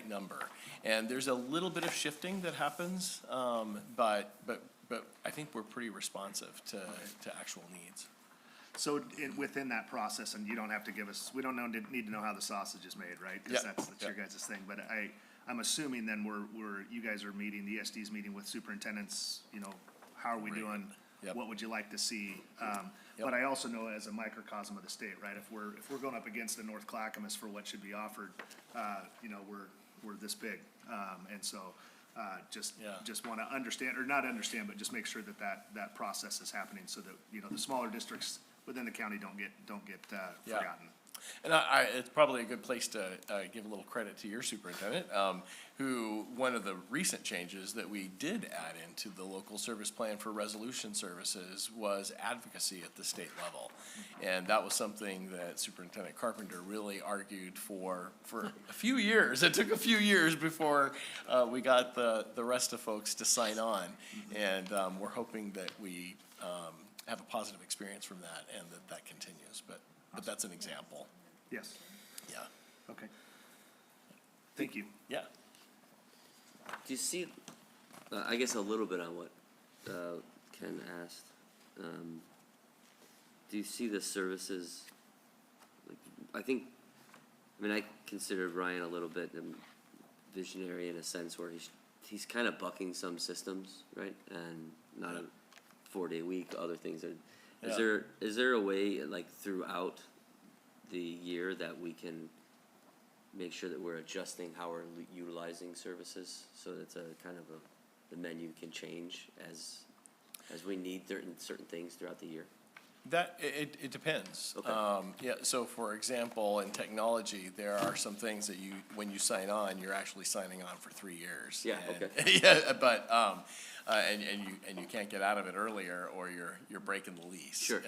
number. And there's a little bit of shifting that happens, but I think we're pretty responsive to actual needs. So within that process, and you don't have to give us, we don't need to know how the sausage is made, right? Because that's your guys' thing. But I'm assuming then you guys are meeting, the ESD's meeting with superintendents, how are we doing? What would you like to see? But I also know as a microcosm of the state, right? If we're going up against the North Clackamas for what should be offered, we're this big. And so just want to understand, or not understand, but just make sure that process is happening so that, the smaller districts within the county don't get forgotten. And it's probably a good place to give a little credit to your superintendent, who, one of the recent changes that we did add into the local service plan for resolution services was advocacy at the state level. And that was something that Superintendent Carpenter really argued for a few years. It took a few years before we got the rest of folks to sign on. And we're hoping that we have a positive experience from that and that continues. But that's an example. Yes. Yeah. Okay. Thank you. Yeah. Do you see, I guess a little bit on what Ken asked, do you see the services, I consider Ryan a little bit visionary in a sense where he's kind of bucking some systems, right? And not a 4-day week, other things are, is there a way throughout the year that we can make sure that we're adjusting how we're utilizing services so that the menu can change as we need certain things throughout the year? It depends. Okay. Yeah, so for example, in technology, there are some things that when you sign on, you're actually signing on for 3 years. Yeah, And- okay. Yeah, but, and you can't get out of it earlier, or you're breaking the lease. Sure.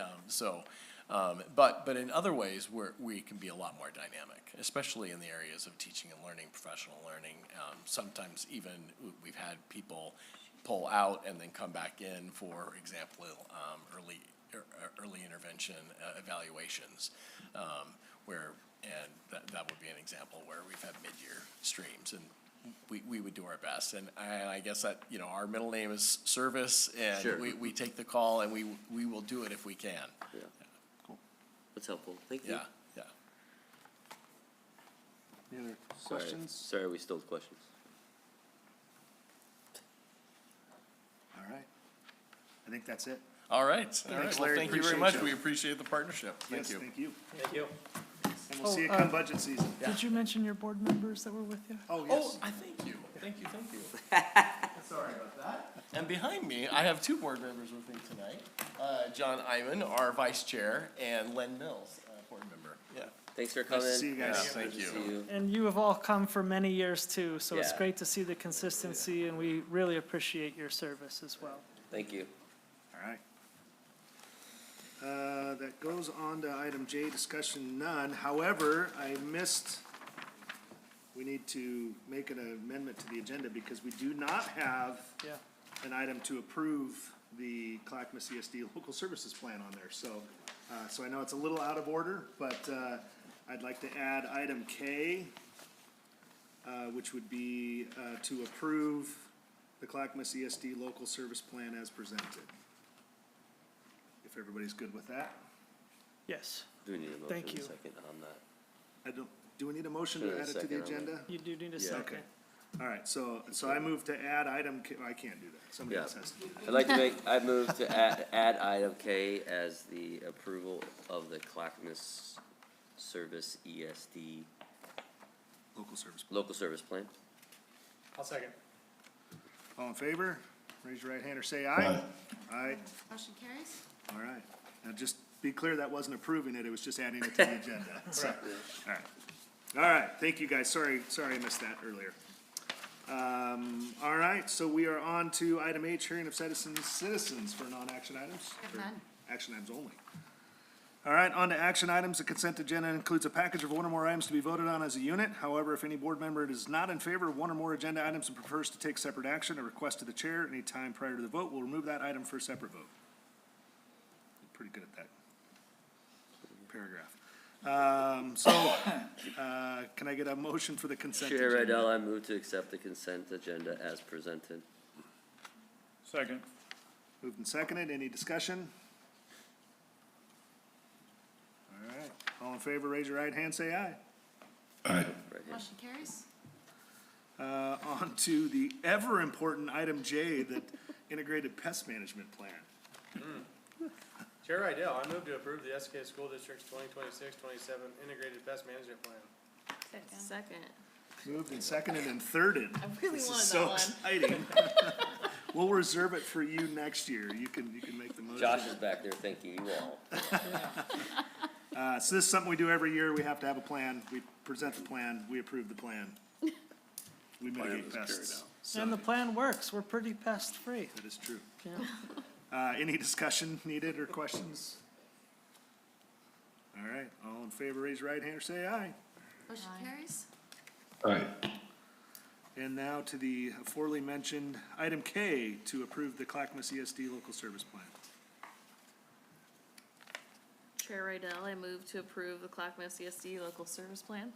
But in other ways, we can be a lot more dynamic, especially in the areas of teaching and learning, professional learning. Sometimes even we've had people pull out and then come back in, for example, early intervention evaluations, and that would be an example where we've had mid-year streams, and we would do our best. And I guess that, our middle name is Service, and Sure. we take the call, and we will do it if we can. Yeah. Cool. That's helpful. Thank you. Yeah. Any other Sorry. questions? Sorry, we stole questions. All right. I think that's it. All right. Thanks, Well, Larry. thank you very Appreciate much. you. We appreciate the partnership. Thank Yes, you. thank you. Thank you. And we'll see you Oh, come budget season. Did you mention your board members that were with you? Oh, Oh, yes. I thank you. Thank you. Sorry about that. And behind me, I have 2 board members with me tonight. John Iman, our vice chair, and Len Mills, board member. Yeah. Thanks for Nice coming. to see you guys. Yeah, thank Good to you. see you. And you have all come for many years too, so it's Yeah. great to see the consistency, and we really appreciate your service as well. Thank you. All right. That goes on to item J, discussion none. However, we need to make an amendment to the agenda because we do not have Yeah. an item to approve the Clackamas CSD local services plan on there. So I know it's a little out of order, but I'd like to add item K, which would be to approve the Clackamas CSD local service plan as presented. If everybody's good with that. Yes, Do we need a motion Thank in a you. second on that? Do we need a motion Sure, to a add it to the second on that. agenda? you do need a Yeah. second. Okay. All right, so I move to add item K, I can't do that. Somebody Yeah. else has to do that. I'd like to I move to add item K as the approval of the Clackamas Service ESD Local service. local service plan. I'll second. All in favor? Raise your right hand or say aye. Aye. Motion carries. All right. Now just be clear, that wasn't approving it, it was just adding it to the agenda. So, all right. All right, thank you guys. Sorry I missed that earlier. All right, so we are on to item H, hearing of citizens for non-action items. Have or none. Action items only. All right, on to action items. The consent agenda includes a package of one or more items to be voted on as a unit. However, if any board member is not in favor of one or more agenda items and prefers to take separate action, a request to the chair any time prior to the vote will remove that item for a separate vote. Pretty good at that paragraph. Can I get a motion for the consent Chair agenda? Rydell, I move to accept the consent agenda as presented. Second. Moved and seconded. Any discussion? All right. All in favor, raise your right hand, say aye. Right here. Motion carries. On to the ever-important item J, the integrated pest management plan. Chair Rydell, I move to approve the SK School District's 2026-27 Integrated Pest Management Plan. Second. Moved and seconded and thirded. I really This is wanted so that one. exciting. We'll reserve it for you next year. You can make the motion. Josh is back there thanking you all. So this is something we do every year. We have to have a plan. We present the plan, we approve the plan. We mitigate pests. So, And the plan works, we're pretty pest-free. that is true. Yeah. Any discussion needed or questions? All right, all in favor, raise your right hand or say aye. Motion carries. And now to the aforely mentioned item K, to approve the Clackamas ESD local service plan. Chair Rydell, I move to approve the Clackamas CSD local service plan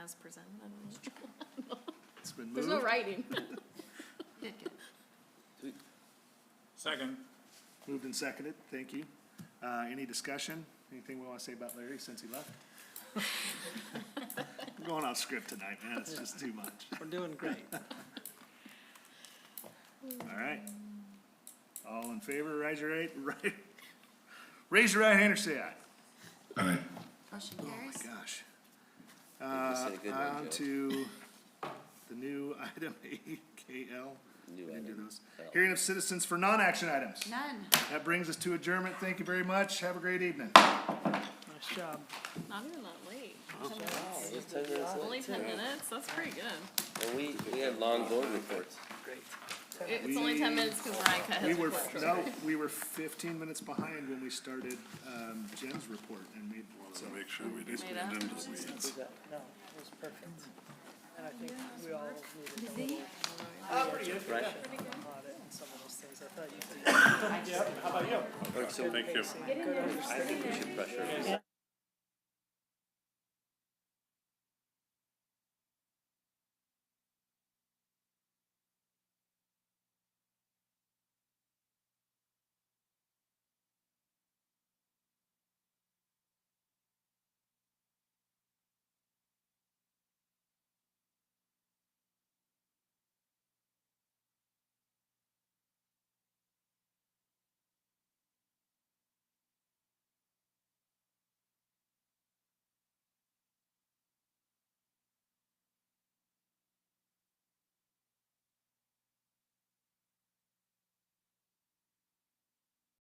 as presented. I don't know. It's been There's no moved, writing. Good, good. Second. moved and seconded, thank you. Any discussion? Anything we want to say about Larry since he left? I'm going off script tonight, man, it's just too much. We're doing great. All right. All in favor, raise your raise your right hand or say aye. Motion Oh my carries. gosh. You just did a good one, On Joe. to the new item AKL. new We can do item. those. Hearing of citizens for non-action items. None. That brings us to adjournment. Thank you very much. Have a great evening. Nice job. Not even that late. Just 10 minutes late. Only 10 minutes? That's pretty good. And we have long board reports. It's only 10 minutes because Ryan cut We his were, report short. no, we were 15 minutes behind when we started, Jen's report and made, so. Make sure we didn't Made get up. into the weeds. No, it was perfect. And I think we all needed Right? audit and some of those things. I thought you did. Thank you. Good understanding. I think we should pressure.